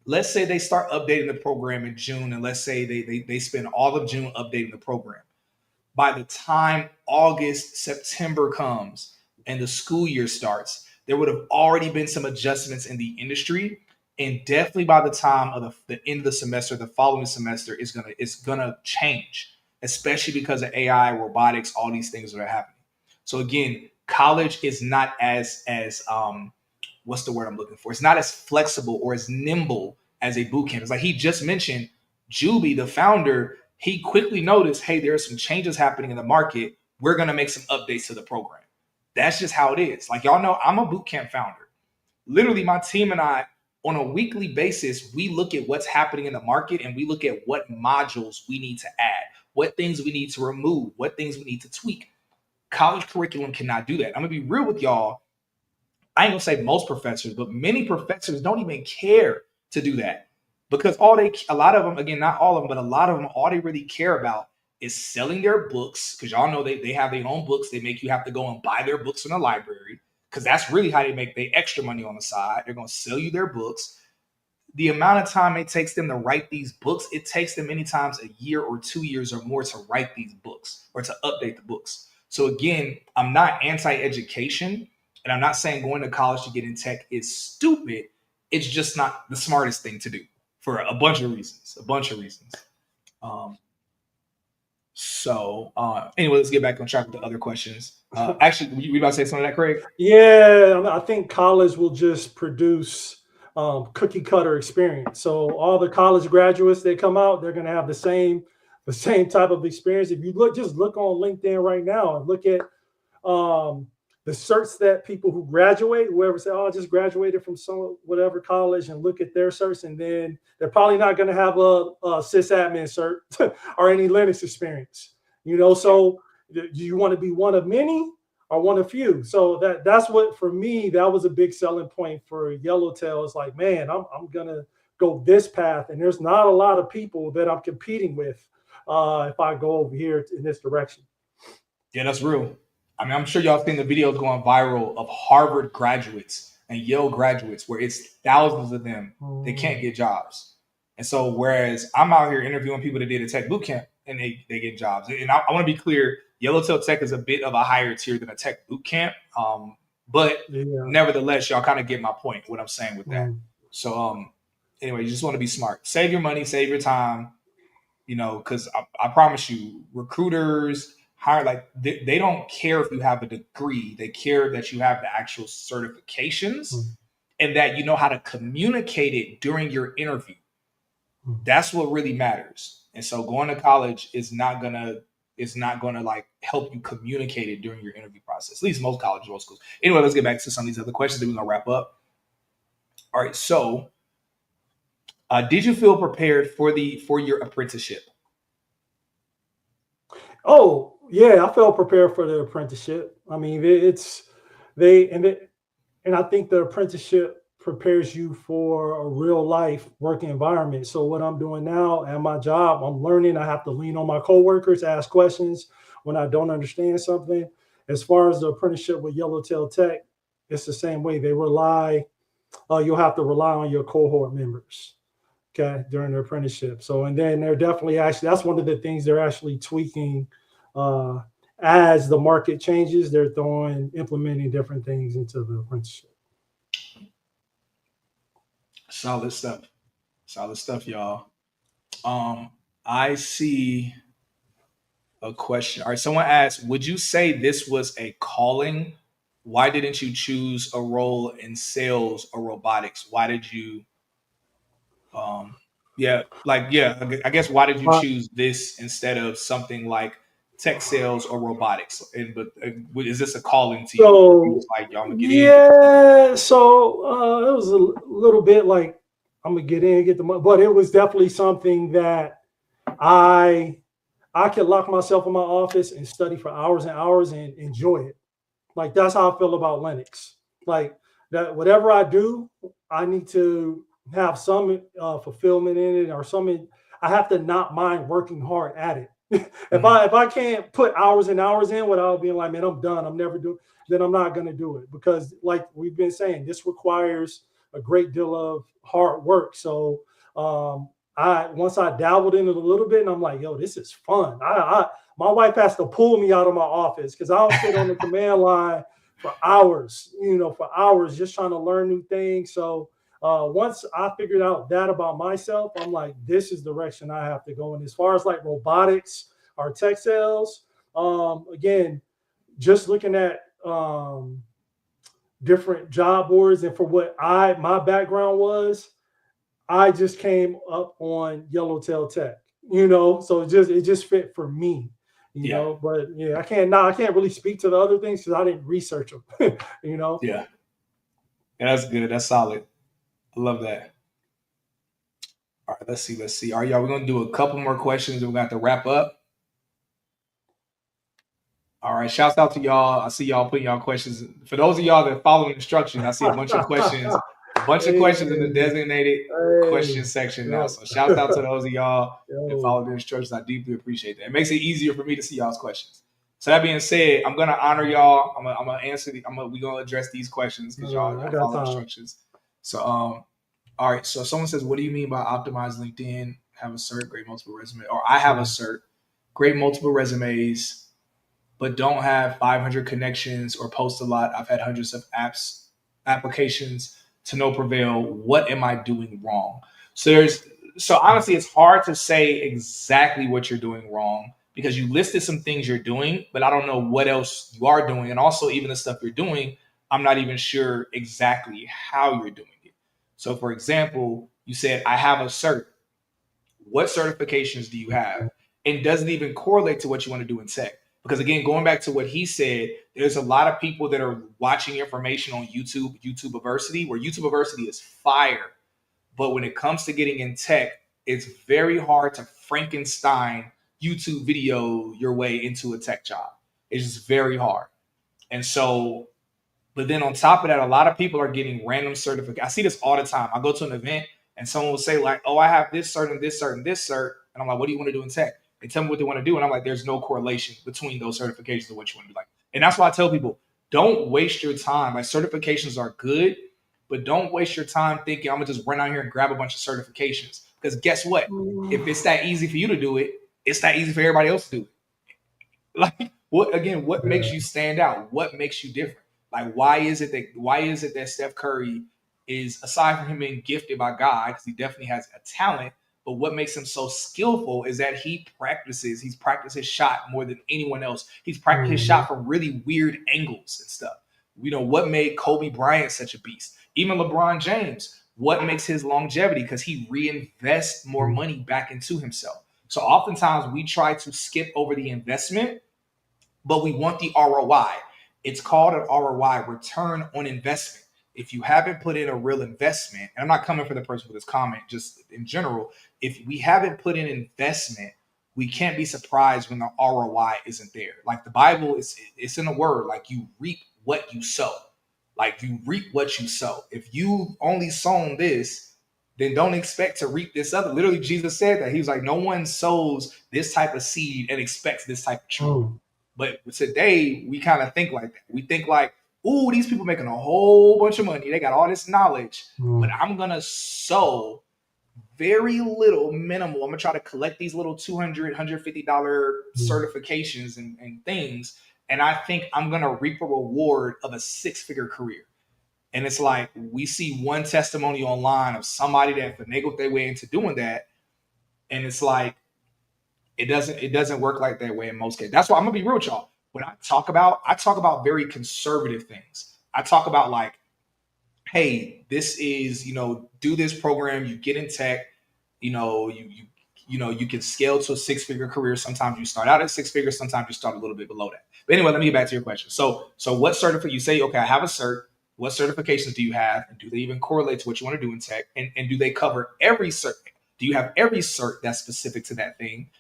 Let's say they start updating the program in June, and let's say they spend all of June updating the program. By the time August, September comes and the school year starts, there would have already been some adjustments in the industry. And definitely by the time of the end of the semester, the following semester it's gonna change, especially because of AI, robotics, all these things that are happening. So again, college is not as what's the word I'm looking for? It's not as flexible or as nimble as a boot camp. It's like he just mentioned, Juby, the founder, he quickly noticed, hey, there are some changes happening in the market. We're going to make some updates to the program. That's just how it is. Like, y'all know, I'm a bootcamp founder. Literally, my team and I, on a weekly basis, we look at what's happening in the market and we look at what modules we need to add, what things we need to remove, what things we need to tweak. College curriculum cannot do that. I'm going to be real with y'all. I ain't going to say most professors, but many professors don't even care to do that. Because a lot of them, again, not all of them, but a lot of them, all they really care about is selling their books. Because y'all know they have their own books. They make you have to go and buy their books in the library. Because that's really how they make their extra money on the side. They're going to sell you their books. The amount of time it takes them to write these books, it takes them many times a year or 2 years or more to write these books or to update the books. So again, I'm not anti-education. And I'm not saying going to college to get in tech is stupid. It's just not the smartest thing to do for a bunch of reasons. Anyway, let's get back on track with the other questions. Actually, we about to say something like that, Craig? Yeah, I think college will just produce cookie cutter experience. So all the college graduates that come out, they're going to have the same type of experience. If you look on LinkedIn right now and look at the certs that people who graduate, whoever say, "Oh, I just graduated from some whatever college," and look at their certs, and then they're probably not going to have a sysadmin cert or any Linux experience. So do you want to be one of many or one of few? So that's what, for me, that was a big selling point for Yellowtail. It's like, man, I'm gonna go this path, and there's not a lot of people that I'm competing with if I go over here in this direction. Yeah, that's real. I mean, I'm sure y'all seen the videos going viral of Harvard graduates and Yale graduates where it's thousands of them. They can't get jobs. And so whereas I'm out here interviewing people that did a tech boot camp and they get jobs. And I want to be clear, Yellowtail Tech is a bit of a higher tier than a tech boot camp. But nevertheless, y'all kind of get my point, what I'm saying with that. So anyway, you just want to be smart. Save your money, save your time, because I promise you, recruiters hire, they don't care if you have a degree. They care that you have the actual certifications and that you know how to communicate it during your interview. That's what really matters. And so going to college is not gonna help you communicate it during your interview process. At least most colleges, most schools. Anyway, let's get back to some of these other questions that we're gonna wrap up. All right, so did you feel prepared for your apprenticeship? Oh, yeah, I felt prepared for the apprenticeship. I mean, and I think the apprenticeship prepares you for a real life working environment. So what I'm doing now at my job, I'm learning. I have to lean on my coworkers, ask questions when I don't understand something. As far as the apprenticeship with Yellowtail Tech, it's the same way. You'll have to rely on your cohort members, okay, during the apprenticeship. So, and then they're definitely that's one of the things they're actually tweaking as the market changes. They're implementing different things into the apprenticeship. Solid stuff, y'all. I see a question. All right, someone asked, would you say this was a calling? Why didn't you choose a role in sales or robotics? Why did you I guess why did you choose this instead of something like tech sales or robotics? Is this a calling to you? So Like, y'all gonna get yeah, so it was a little bit like, I'm gonna get in, get the money, but it was definitely something that I I could lock myself in my office and study for hours and hours and enjoy it. Like that's how I feel about Linux. Like that, whatever I do, I need to have some fulfillment in it, or some. I have to not mind working hard at it. If I can't put hours and hours in without being like, man, I'm done, I'm never doing, then I'm not going to do it, because like we've been saying, this requires a great deal of hard work. So I once I dabbled in it a little bit, and I'm like, yo, this is fun. My wife has to pull me out of my office because I'll sit on the command line for hours, for hours, just trying to learn new things. So once I figured out that about myself, I'm like, this is the direction I have to go in. As far as like robotics or tech sales, again, just looking at different job boards, and for what my background was, I just came up on Yellowtail Tech, so it just fit for me, Yeah. But yeah, I can't really speak to the other things because I didn't research them, Yeah. Yeah, that's good. That's solid. I love that. All right, let's see. Let's see. All right, y'all, we're gonna do a couple more questions and we're gonna have to wrap up. All right, shouts out to y'all. I see y'all putting y'all questions. For those of y'all that follow instructions, I see a bunch of questions, in the Hey, designated hey, question section now. yep. So shouts out to those of y'all that Yo, follow the instructions. I deeply appreciate that. It makes it easier for me to see y'all's questions. So that being said, I'm gonna honor y'all. I'm gonna answer. We're gonna address these questions because I y'all got follow time. instructions. So all right. So someone says, "What do you mean by optimize LinkedIn? Have a cert, great multiple resume, or I have a cert, great multiple resumes, but don't have 500 connections or post a lot. I've had hundreds of applications to no prevail. What am I doing wrong?" So honestly, it's hard to say exactly what you're doing wrong because you listed some things you're doing, but I don't know what else you are doing. And also, even the stuff you're doing, I'm not even sure exactly how you're doing it. So, for example, you said, I have a cert. What certifications do you have? And does it even correlate to what you want to do in tech? Because again, going back to what he said, there's a lot of people that are watching information on YouTube, YouTube University, where YouTube University is fire. But when it comes to getting in tech, it's very hard to Frankenstein YouTube video your way into a tech job. It's just very hard. And so, but then on top of that, a lot of people are getting random certificates. I see this all the time. I go to an event and someone will say, like, oh, I have this cert and this cert and this cert. And I'm like, what do you want to do in tech? They tell me what they want to do. And I'm like, there's no correlation between those certifications and what you want to do. Like, and that's why I tell people, don't waste your time. Like, certifications are good, but don't waste your time thinking I'm gonna just run out here and grab a bunch of certifications. Because guess what? If it's that easy for you to do it, it's that easy for everybody else to do it. Like, what makes Yeah. you stand out? What makes you different? Like, why is it that Steph Curry is, aside from him being gifted by God, because he definitely has a talent, but what makes him so skillful is that he's practiced his shot more than anyone else. He's practiced his Mhm. shot from really weird angles and stuff. What made Kobe Bryant such a beast? Even LeBron James, what makes his longevity? Because he reinvests more money back into himself. So oftentimes we try to skip over the investment, but we want the ROI. It's called an ROI, return on investment. If you haven't put in a real investment, and I'm not coming for the person with this comment, just in general, if we haven't put in investment, we can't be surprised when the ROI isn't there. Like the Bible is, it's in the word, like you reap what you sow. Like you reap what you sow. If you only sown this, then don't expect to reap this other. Literally, Jesus said that. He was like, no one sows this type of seed and expects this type of tree. Mm. But today we kind of think like that. We think like, ooh, these people making a whole bunch of money. They got all this knowledge, but Mm. I'm gonna sow very little minimal. I'm gonna try to collect these little $200, $150 Mm. certifications and things. And I think I'm gonna reap a reward of a six-figure career. And it's like we see one testimony online of somebody that finagled their way into doing that. And it's like it doesn't work like that way in most cases. That's why I'm gonna be real with y'all. When I talk about very conservative things. I talk about like, hey, this is, do this program, you get in tech, you can scale to a six-figure career. Sometimes you start out at six figures, sometimes you start a little bit below that. But anyway, let me get back to your question. So what certificate you say, okay, I have a cert. What certifications do you have? And do they even correlate to what you want to do in tech? And do they cover every cert? Do you have every cert that's specific to that thing?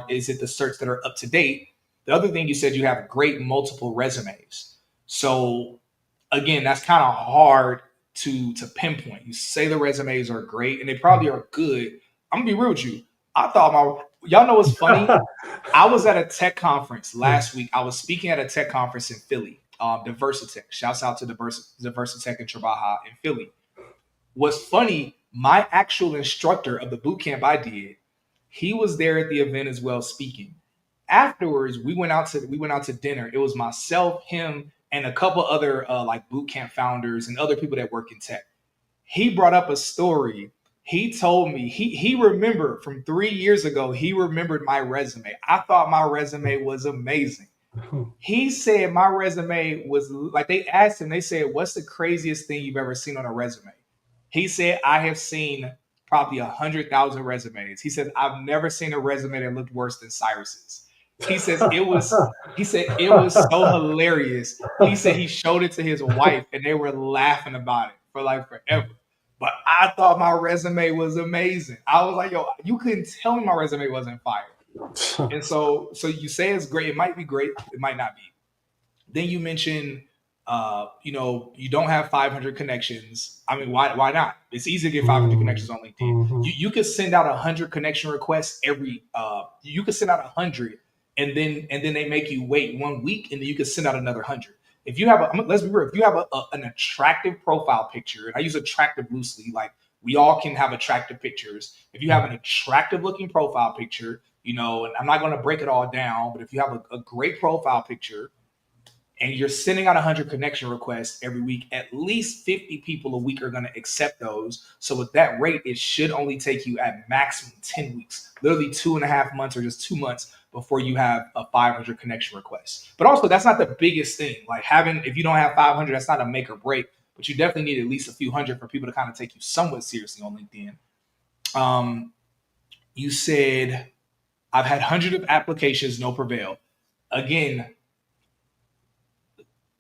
Is it the certs that are up to date? The other thing you said, you have great multiple resumes. So again, that's kind of hard to pinpoint. You say the resumes are great, and they probably are good. I'm gonna be real with you. I thought y'all know what's funny? I was at a tech conference last week. I was speaking at a tech conference in Philly, Diversitech. Shouts out to Diversitech and Trabaja in Philly. What's funny, my actual instructor of the boot camp I did, he was there at the event as well speaking. Afterwards, we went out to dinner. It was myself, him, and a couple other like boot camp founders and other people that work in tech. He brought up a story. He told me he remembered from 3 years ago. He remembered my resume. I thought my resume was amazing. He said my resume was like, they asked him, they said, "What's the craziest thing you've ever seen on a resume?" He said, "I have seen probably 100,000 resumes." He said, "I've never seen a resume that looked worse than Cyrus's." He says he said it was so hilarious. He said he showed it to his wife and they were laughing about it for like forever. But I thought my resume was amazing. I was like, yo, you couldn't tell me my resume wasn't fire. And so you say it's great. It might be great. It might not be. Then you mentioned, you don't have 500 connections. I mean, why not? It's easy to get 500 connections on LinkedIn. You could send out 100 connection requests every. You could send out 100, and then they make you wait 1 week, and then you could send out another 100. If you have let's be real. If you have an attractive profile picture, and I use attractive loosely, like we all can have attractive pictures. If you have an attractive looking profile picture, and I'm not going to break it all down, but if you have a great profile picture and you're sending out 100 connection requests every week, at least 50 people a week are going to accept those. So with that rate, it should only take you at maximum 10 weeks, literally 2.5 months or just 2 months before you have a 500 connection request. But also, that's not the biggest thing. Like if you don't have 500, that's not a make or break, but you definitely need at least a few hundred for people to kind of take you somewhat seriously on LinkedIn. You said, "I've had hundreds of applications, no prevail." Again,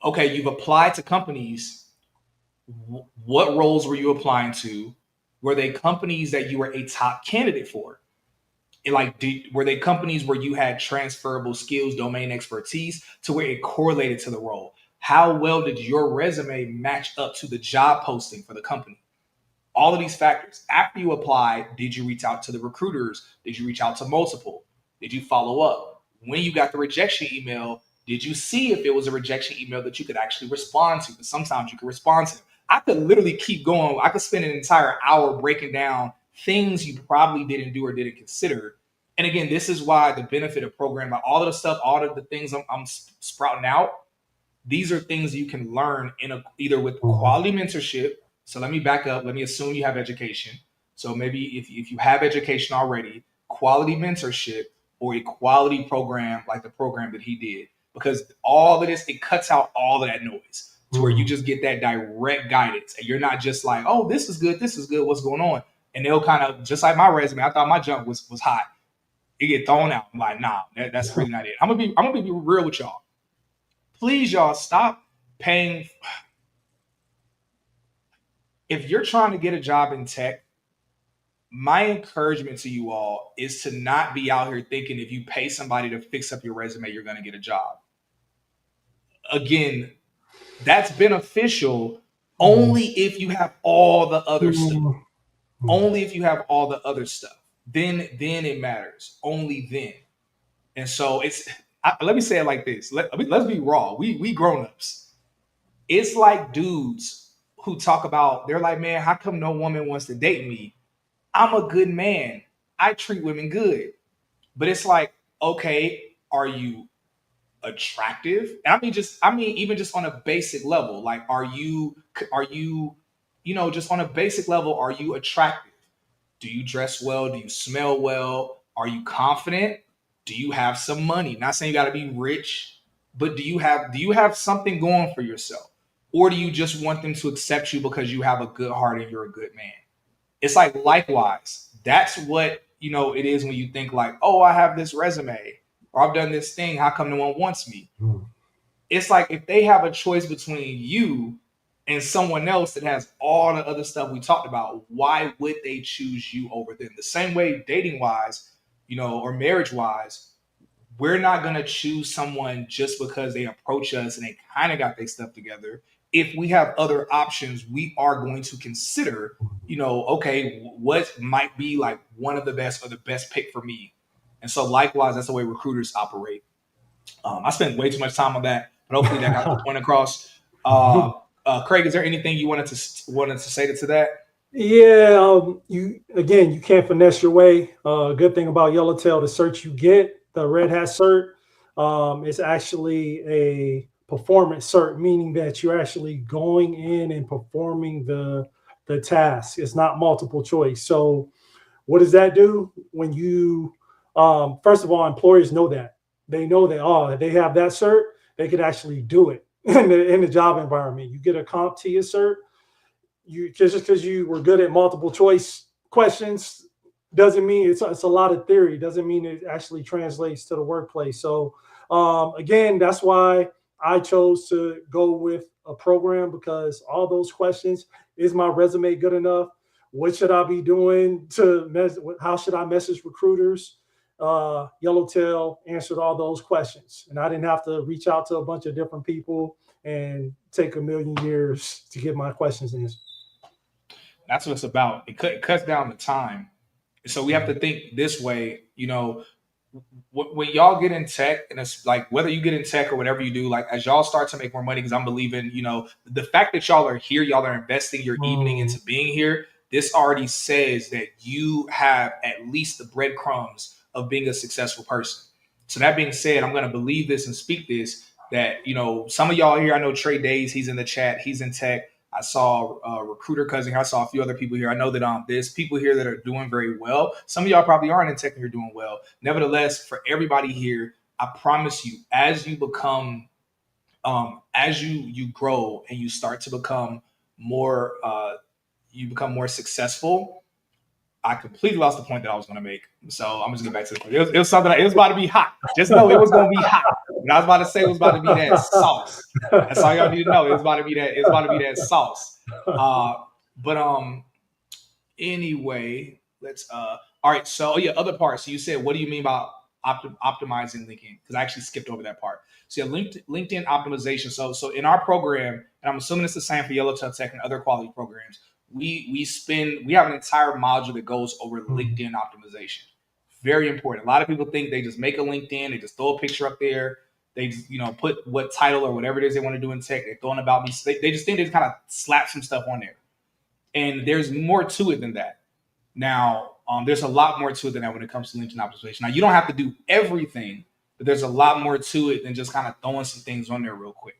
okay, you've applied to companies. What roles were you applying to? Were they companies that you were a top candidate for? Were they companies where you had transferable skills, domain expertise to where it correlated to the role? How well did your resume match up to the job posting for the company? All of these factors. After you apply, did you reach out to the recruiters? Did you reach out to multiple? Did you follow up? When you got the rejection email, did you see if it was a rejection email that you could actually respond to? Because sometimes you can respond to. I could literally keep going. I could spend an entire hour breaking down things you probably didn't do or didn't consider. And again, this is why the benefit of programming, all of the stuff, all of the things I'm sprouting out, these are things you can learn either with quality mentorship. So let me back up. Let me assume you have education. So maybe if you have education already, quality mentorship or a quality program like the program that he did, because all of this, it cuts out all of that noise to where you just get that direct guidance and you're not just like, oh, this is good, what's going on? And they'll kind of, just like my resume, I thought my junk was hot. It get thrown out. I'm like, nah, that's really not it. I'm gonna be real with y'all. Please, y'all, stop paying. If you're trying to get a job in tech, my encouragement to you all is to not be out here thinking if you pay somebody to fix up your resume, you're going to get a job. Again, that's beneficial only if you have all the other stuff. Only if you have all the other stuff. Then it matters. Only then. And so let me say it like this. Let's be raw. We grown-ups. It's like dudes who talk about, they're like, man, how come no woman wants to date me? I'm a good man. I treat women good. But it's like, okay, are you attractive? And I mean, even just on a basic level, like, just on a basic level, are you attractive? Do you dress well? Do you smell well? Are you confident? Do you have some money? Not saying you got to be rich, but do you have something going for yourself? Or do you just want them to accept you because you have a good heart and you're a good man? It's like likewise. That's what it is when you think like, oh, I have this resume or I've done this thing. How come no one wants me? It's like if they have a choice between you and someone else that has all the other stuff we talked about, why would they choose you over them? The same way dating wise, or marriage wise, we're not going to choose someone just because they approach us and they kind of got their stuff together. If we have other options, we are going to consider, okay, what might be like one of the best or the best pick for me. And so, likewise, that's the way recruiters operate. I spent way too much time on that, but hopefully that got the point across. Craig, is there anything you wanted to say to that? Yeah, you can't finesse your way. Good thing about Yellowtail, the cert you get, the Red Hat cert, is actually a performance cert, meaning that you're actually going in and performing the task. It's not multiple choice. So what does that do? When you first of all, employers know that. They know that, oh, they have that cert, they could actually do it in the job environment. You get a CompTIA cert, you just because you were good at multiple choice questions doesn't mean it's a lot of theory, doesn't mean it actually translates to the workplace. So again, that's why I chose to go with a program, because all those questions: is my resume good enough? What should I be doing how should I message recruiters? Yellowtail answered all those questions, and I didn't have to reach out to a bunch of different people and take a million years to get my questions answered. That's what it's about. It cuts down the time. So we have to think this way, when y'all get in tech, and it's like whether you get in tech or whatever you do, like as y'all start to make more money, because I'm believing, the fact that y'all are here, y'all are investing your evening into being here. This already says that you have at least the breadcrumbs of being a successful person. So that being said, I'm going to believe this and speak this, that some of y'all here, I know Trey Days, he's in the chat, he's in tech. I saw recruiter cousin here. I saw a few other people here. I know that there's people here that are doing very well. Some of y'all probably aren't in tech and you're doing well. Nevertheless, for everybody here, I promise you, as you become, as you grow and you start to become more, successful. I completely lost the point that I was going to make. So I'm just going to get back to the point. It was something. It was about to be hot. Just know it was going to be hot. What I was about to say was about to be that sauce. That's all y'all need to know. It was about to be that. It's about to be that sauce. But anyway, let's. All right. So yeah, other parts. So you said, what do you mean by optimizing LinkedIn? Because I actually skipped over that part. So yeah, LinkedIn optimization. So in our program, and I'm assuming it's the same for Yellowtail Tech and other quality programs, we have an entire module that goes over LinkedIn optimization. Very important. A lot of people think they just make a LinkedIn, they just throw a picture up there, they put what title or whatever it is they want to do in tech, they're throwing about me. They just think they just kind of slap some stuff on there. And there's more to it than that. Now, there's a lot more to it than that when it comes to LinkedIn optimization. Now, you don't have to do everything, but there's a lot more to it than just kind of throwing some things on there real quick.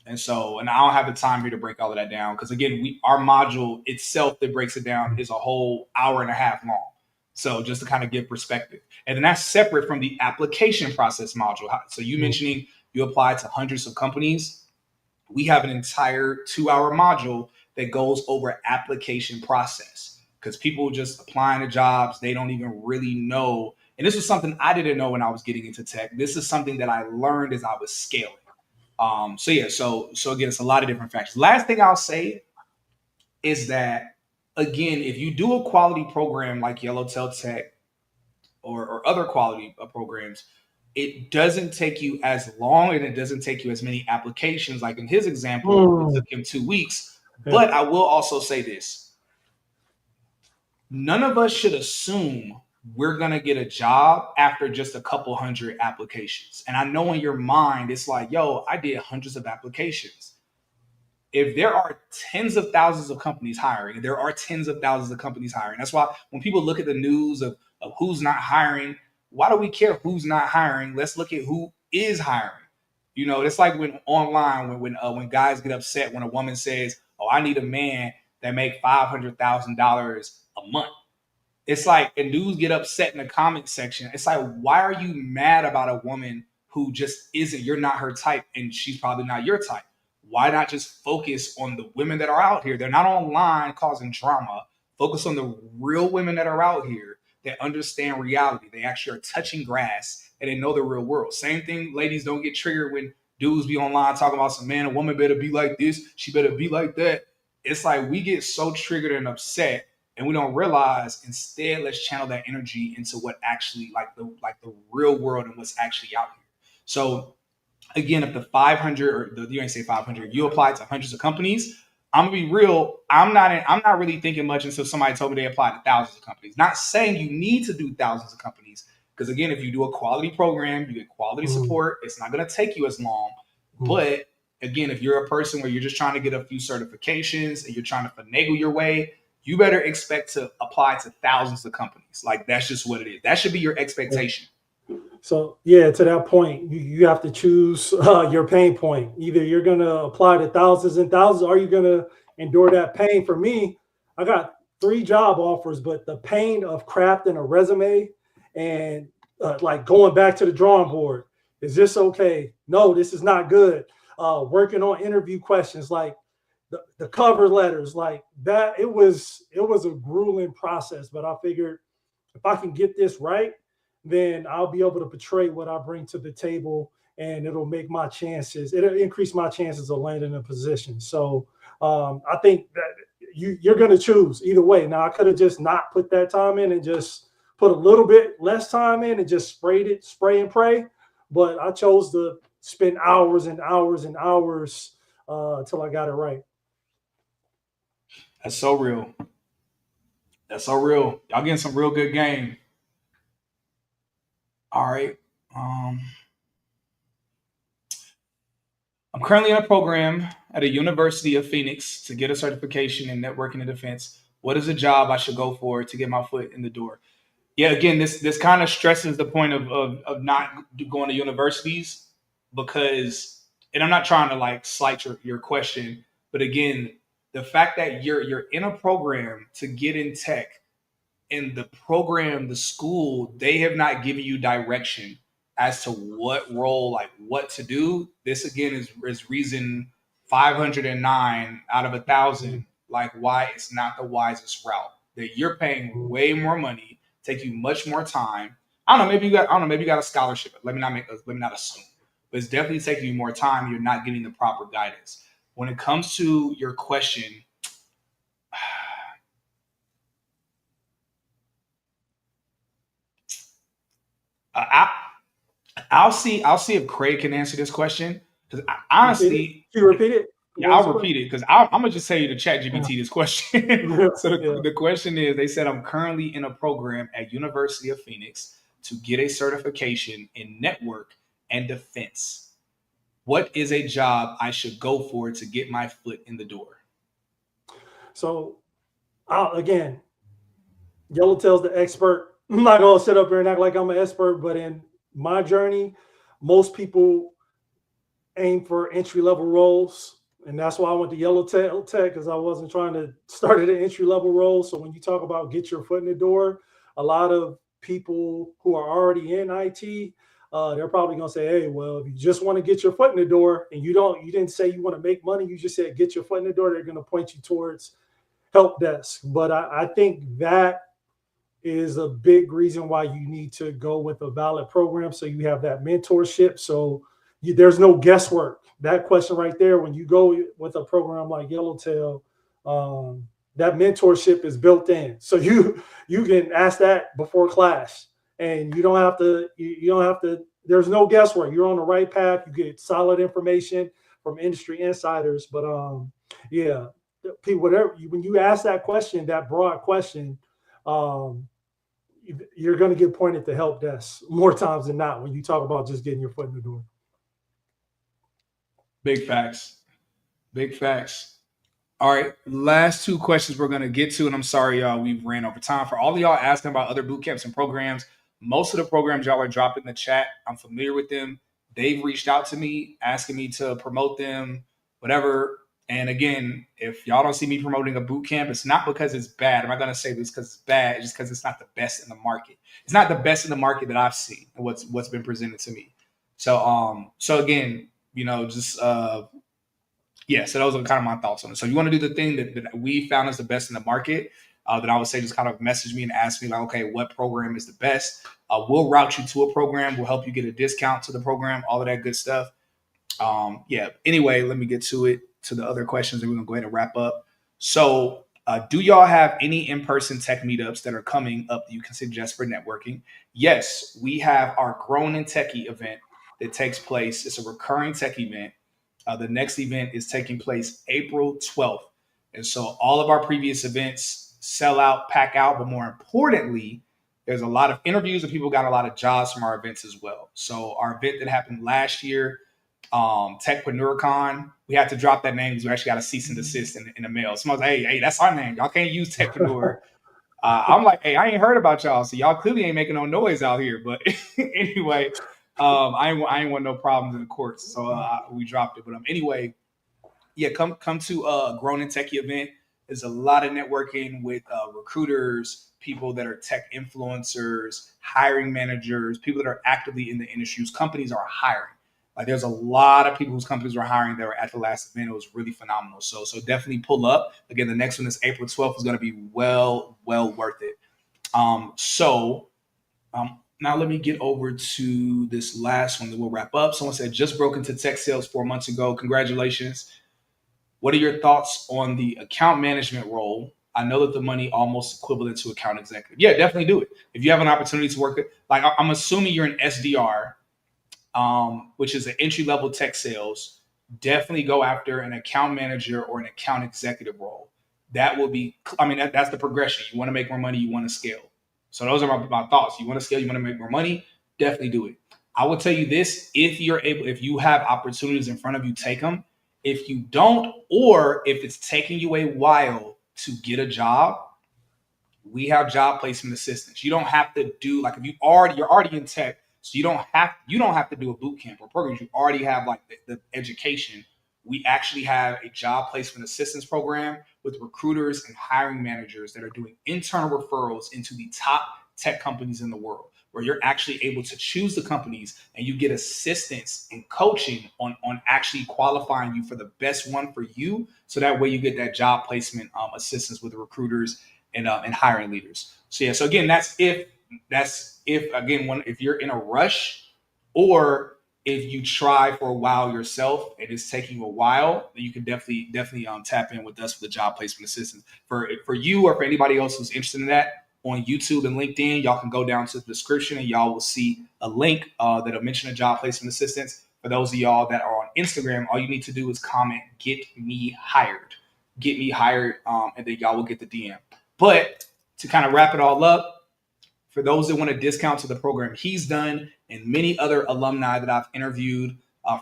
And I don't have the time here to break all of that down, because again, our module itself that breaks it down is a whole hour and a half long. So just to kind of give perspective, and then that's separate from the application process module. So you mentioning you apply to hundreds of companies. We have an entire 2-hour module that goes over application process, because people just applying to jobs, they don't even really know. And this was something I didn't know when I was getting into tech. This is something that I learned as I was scaling. So again, it's a lot of different factors. Last thing I'll say is that, again, if you do a quality program like Yellowtail Tech or other quality programs, it doesn't take you as long and it doesn't take you as many applications. Like in his example, it took him 2 weeks. But I will also say this: none of us should assume we're going to get a job after just a couple hundred applications. And I know in your mind, it's like, yo, I did hundreds of applications. If there are tens of thousands of companies hiring, there are tens of thousands of companies hiring. That's why when people look at the news of who's not hiring, why do we care who's not hiring? Let's look at who is hiring. It's like when online, when guys get upset when a woman says, oh, I need a man that make $500,000 a month. It's like, and dudes get upset in the comment section. It's like, why are you mad about a woman who just isn't, you're not her type, and she's probably not your type? Why not just focus on the women that are out here? They're not online causing drama. Focus on the real women that are out here that understand reality. They actually are touching grass and they know the real world. Same thing, ladies, don't get triggered when dudes be online talking about some man, a woman better be like this, she better be like that. It's like we get so triggered and upset, and we don't realize. Instead, let's channel that energy into what actually like the real world and what's actually out here. So again, if the 500 or you ain't say 500, you apply to hundreds of companies. I'm gonna be real. I'm not really thinking much until somebody told me they applied to thousands of companies. Not saying you need to do thousands of companies, because again, if you do a quality program, you get quality support. It's not gonna take you as long. But again, if you're a person where you're just trying to get a few certifications and you're trying to finagle your way, you better expect to apply to thousands of companies. Like that's just what it is. That should be your expectation. So yeah, to that point, you have to choose your pain point. Either you're gonna apply to thousands and thousands, or you're gonna endure that pain. For me, I got 3 job offers, but the pain of crafting a resume and like going back to the drawing board. Is this okay? No, this is not good. Working on interview questions, like the cover letters, like that. It was a grueling process, but I figured if I can get this right, then I'll be able to portray what I bring to the table, and it'll increase my chances of landing a position. So I think that you're going to choose either way. Now, I could have just not put that time in and just put a little bit less time in and just spray and pray. But I chose to spend hours and hours and hours till I got it right. That's so real. That's so real. Y'all getting some real good game. All right. Um, I'm currently in a program at a University of Phoenix to get a certification in networking and defense. What is a job I should go for to get my foot in the door? Yeah, again, this kind of stresses the point of not going to universities, because, and I'm not trying to like slight your question, but again, the fact that you're in a program to get in tech, in the program, the school, they have not given you direction as to what role, like what to do. This again is reason 509 out of 1,000, like why it's not the wisest route. That you're paying way more money, take you much more time. I don't know, maybe you got a scholarship. Let me not assume. But it's definitely taking you more time. You're not getting the proper guidance. When it comes to your question, I, I'll see if Craig can answer this question, because Repeat it. honestly, Can you repeat it? yeah, What was I'll the repeat question? it, because I'm gonna just tell you to chat GPT this question. Yeah, So yeah. the question is, they said I'm currently in a program at University of Phoenix to get a certification in network and defense. What is a job I should go for to get my foot in the door? So again, Yellowtail's the expert. I'm not gonna sit up here and act like I'm an expert, but in my journey, most people aim for entry level roles, and that's why I went to Yellowtail Tech, because I wasn't trying to start at an entry level role. So when you talk about get your foot in the door, a lot of people who are already in IT, they're probably gonna say, "Hey, well, if you just want to get your foot in the door, and you didn't say you want to make money, you just said get your foot in the door," they're gonna point you towards help desk. But I think that is a big reason why you need to go with a valid program, so you have that mentorship. So there's no guesswork. That question right there, when you go with a program like Yellowtail, that mentorship is built in. So you can ask that before class, and you don't have to. There's no guesswork. You're on the right path. You get solid information from industry insiders. But yeah, people, whatever when you ask that question, that broad question, um, you're going to get pointed to help desk more times than not when you talk about just getting your foot in the door. Big facts. Big facts. All right, last two questions we're gonna get to, and I'm sorry, y'all, we've ran over time. For all of y'all asking about other boot camps and programs, most of the programs y'all are dropping in the chat, I'm familiar with them. They've reached out to me asking me to promote them, whatever. And again, if y'all don't see me promoting a boot camp, it's not because it's bad. I'm not gonna say this because it's bad, it's just because it's not the best in the market. It's not the best in the market that I've seen and what's been presented to me. So again, just yeah, so those are kind of my thoughts on it. So you want to do the thing that we found is the best in the market, then I would say just kind of message me and ask me like, okay, what program is the best? We'll route you to a program. We'll help you get a discount to the program, all of that good stuff. Yeah. Anyway, let me get to it, to the other questions, and we're gonna go ahead and wrap up. So, do y'all have any in-person tech meetups that are coming up that you can suggest for networking? Yes, we have our Grown and Techie event that takes place. It's a recurring tech event. The next event is taking place April 12th. And so all of our previous events sell out, pack out, but more importantly, there's a lot of interviews and people got a lot of jobs from our events as well. So our event that happened last year, TechpreneurCon. We had to drop that name because we actually got a cease and desist in the mail. Someone's like, hey, that's our name. Y'all can't use Techpreneur. I'm like, hey, I ain't heard about y'all, so y'all clearly ain't making no noise out here. But anyway, I ain't want no problems in the courts, so we dropped it. But anyway, yeah, come to Grown and Techie event. There's a lot of networking with recruiters, people that are tech influencers, hiring managers, people that are actively in the industry whose companies are hiring. Like there's a lot of people whose companies were hiring that were at the last event. It was really phenomenal. So definitely pull up. Again, the next one is April 12th. Is going to be well worth it. Now let me get over to this last one that we'll wrap up. Someone said just broke into tech sales 4 months ago. Congratulations. What are your thoughts on the account management role? I know that the money almost equivalent to account executive. Yeah, definitely do it. If you have an opportunity to work it, like I'm assuming you're an SDR, which is an entry level tech sales, definitely go after an account manager or an account executive role. That will be, I mean, that's the progression. You want to make more money, you want to scale. So those are my thoughts. You want to scale, you want to make more money, definitely do it. I will tell you this: if you're able, if you have opportunities in front of you, take them. If you don't, or if it's taking you a while to get a job, we have job placement assistance. You don't have to do like if you're already in tech, so you don't have to do a boot camp or programs. You already have like the education. We actually have a job placement assistance program with recruiters and hiring managers that are doing internal referrals into the top tech companies in the world, where you're actually able to choose the companies and you get assistance and coaching on actually qualifying you for the best one for you. So that way you get that job placement assistance with the recruiters and hiring leaders. So yeah, so again, that's if again if you're in a rush or if you try for a while yourself and it's taking you a while, then you can definitely tap in with us for the job placement assistance. For you or for anybody else who's interested in that on YouTube and LinkedIn, y'all can go down to the description and y'all will see a link that'll mention a job placement assistance. For those of y'all that are on Instagram, all you need to do is comment "Get me hired." Get me hired, and then y'all will get the DM. But to kind of wrap it all up, for those that want a discount to the program he's done and many other alumni that I've interviewed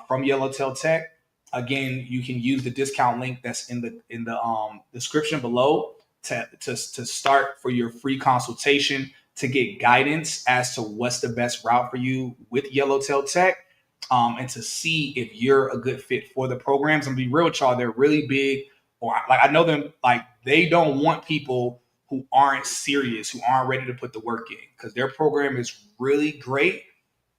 from Yellowtail Tech, again, you can use the discount link that's in the description below to start for your free consultation to get guidance as to what's the best route for you with Yellowtail Tech. And to see if you're a good fit for the programs. And be real with y'all, they're really big. Or like I know them, like they don't want people who aren't serious, who aren't ready to put the work in, because their program is really great,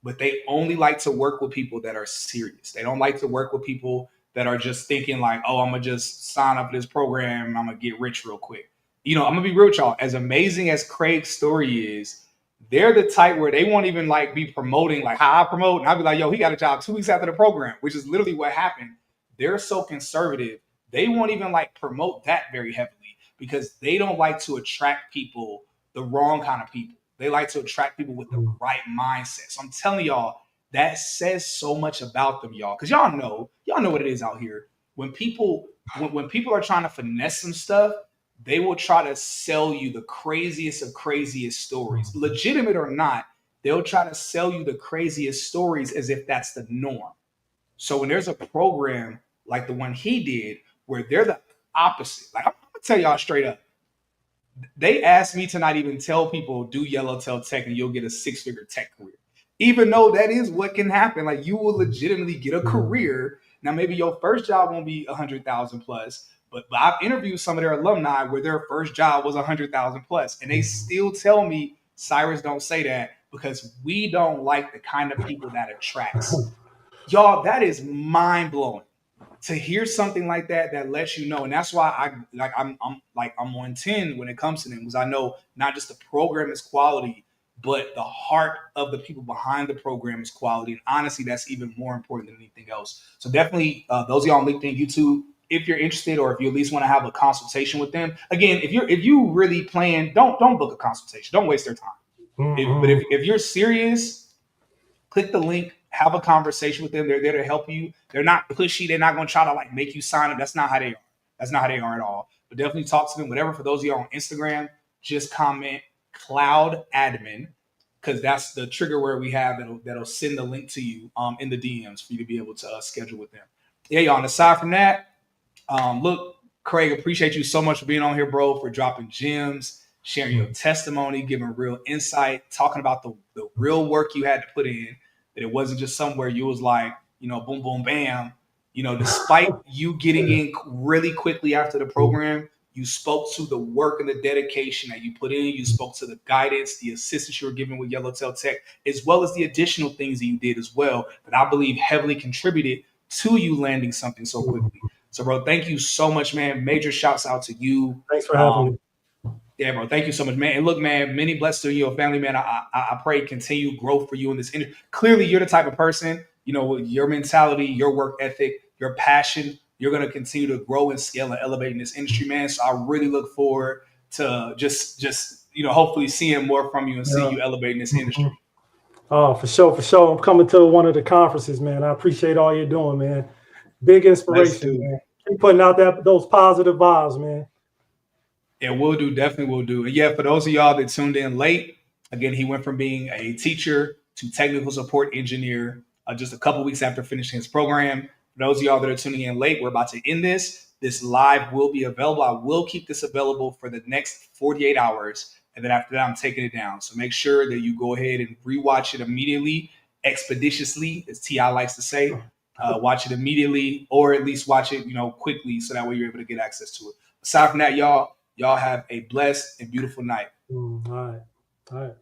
but they only like to work with people that are serious. They don't like to work with people that are just thinking like, oh, I'm gonna just sign up for this program and I'm gonna get rich real quick. I'm gonna be real with y'all. As amazing as Craig's story is, they're the type where they won't even like be promoting like how I promote, and I'll be like, yo, he got a job 2 weeks after the program, which is literally what happened. They're so conservative, they won't even like promote that very heavily because they don't like to attract people, the wrong kind of people. They like to attract people with the right mindset. So I'm telling y'all, that says so much about them, y'all. Because y'all know what it is out here. When people are trying to finesse some stuff, they will try to sell you the craziest of craziest stories, legitimate or not. They'll try to sell you the craziest stories as if that's the norm. So when there's a program like the one he did, where they're the opposite, like I'm gonna tell y'all straight up, they asked me to not even tell people do Yellowtail Tech and you'll get a 6-figure tech career. Even though that is what can happen. Like you will legitimately get a career. Now maybe your first job won't be 100,000 plus, but I've interviewed some of their alumni where their first job was 100,000 plus, and they still tell me, Cyrus, don't say that because we don't like the kind of people that attracts. Y'all, that is mind blowing to hear something like that lets you know. And that's why I'm on 10 when it comes to them, because I know not just the program is quality, but the heart of the people behind the program is quality. And honestly, that's even more important than anything else. So definitely, those of y'all on LinkedIn, YouTube, if you're interested, or if you at least want to have a consultation with them. Again, if you really plan, don't book a consultation. Don't waste their time. If you're serious, click the link, have a conversation with them. They're there to help you. They're not pushy. They're not going to try to like make you sign up. That's not how they are. That's not how they are at all. But definitely talk to them. Whatever. For those of you on Instagram, just comment cloud admin, because that's the trigger where we have that'll send the link to you in the DMs for you to be able to schedule with them. Yeah, y'all. And aside from that, look, Craig, appreciate you so much for being on here, bro, for dropping gems, sharing your testimony, giving real insight, talking about the real work you had to put in, that it wasn't just somewhere you was like, boom, boom, bam. Despite you getting in really quickly after the program, you spoke to the work and the dedication that you put in. You spoke to the guidance, the assistance you were given with Yellowtail Tech, as well as the additional things that you did as well, that I believe heavily contributed to you landing something so quickly. So, bro, thank you so much, man. Major shouts out to you. Thanks for having me. Yeah, bro. Thank you so much, man. And look, man, many blessings to you, your family, man. I pray continued growth for you in this industry. Clearly, you're the type of person, with your mentality, your work ethic, your passion, you're going to continue to grow and scale and elevate in this industry, man. So I really look forward to just hopefully seeing more from you and seeing you elevate in this industry. Oh, for sure, for sure. I'm coming to one of the conferences, man. I appreciate all you're doing, man. Big inspiration, man. Keep putting out those positive vibes, man. Yeah, we'll do. Definitely will do. And yeah, for those of y'all that tuned in late, again, he went from being a teacher to technical support engineer just a couple weeks after finishing his program. For those of y'all that are tuning in late, we're about to end this. This live will be available. I will keep this available for the next 48 hours. And then after that, I'm taking it down. So make sure that you go ahead and rewatch it immediately, expeditiously, as T.I. likes to say. Watch it immediately, or at least watch it, quickly, so that way you're able to get access to it. Aside from that, y'all have a blessed and beautiful night. All right. All right.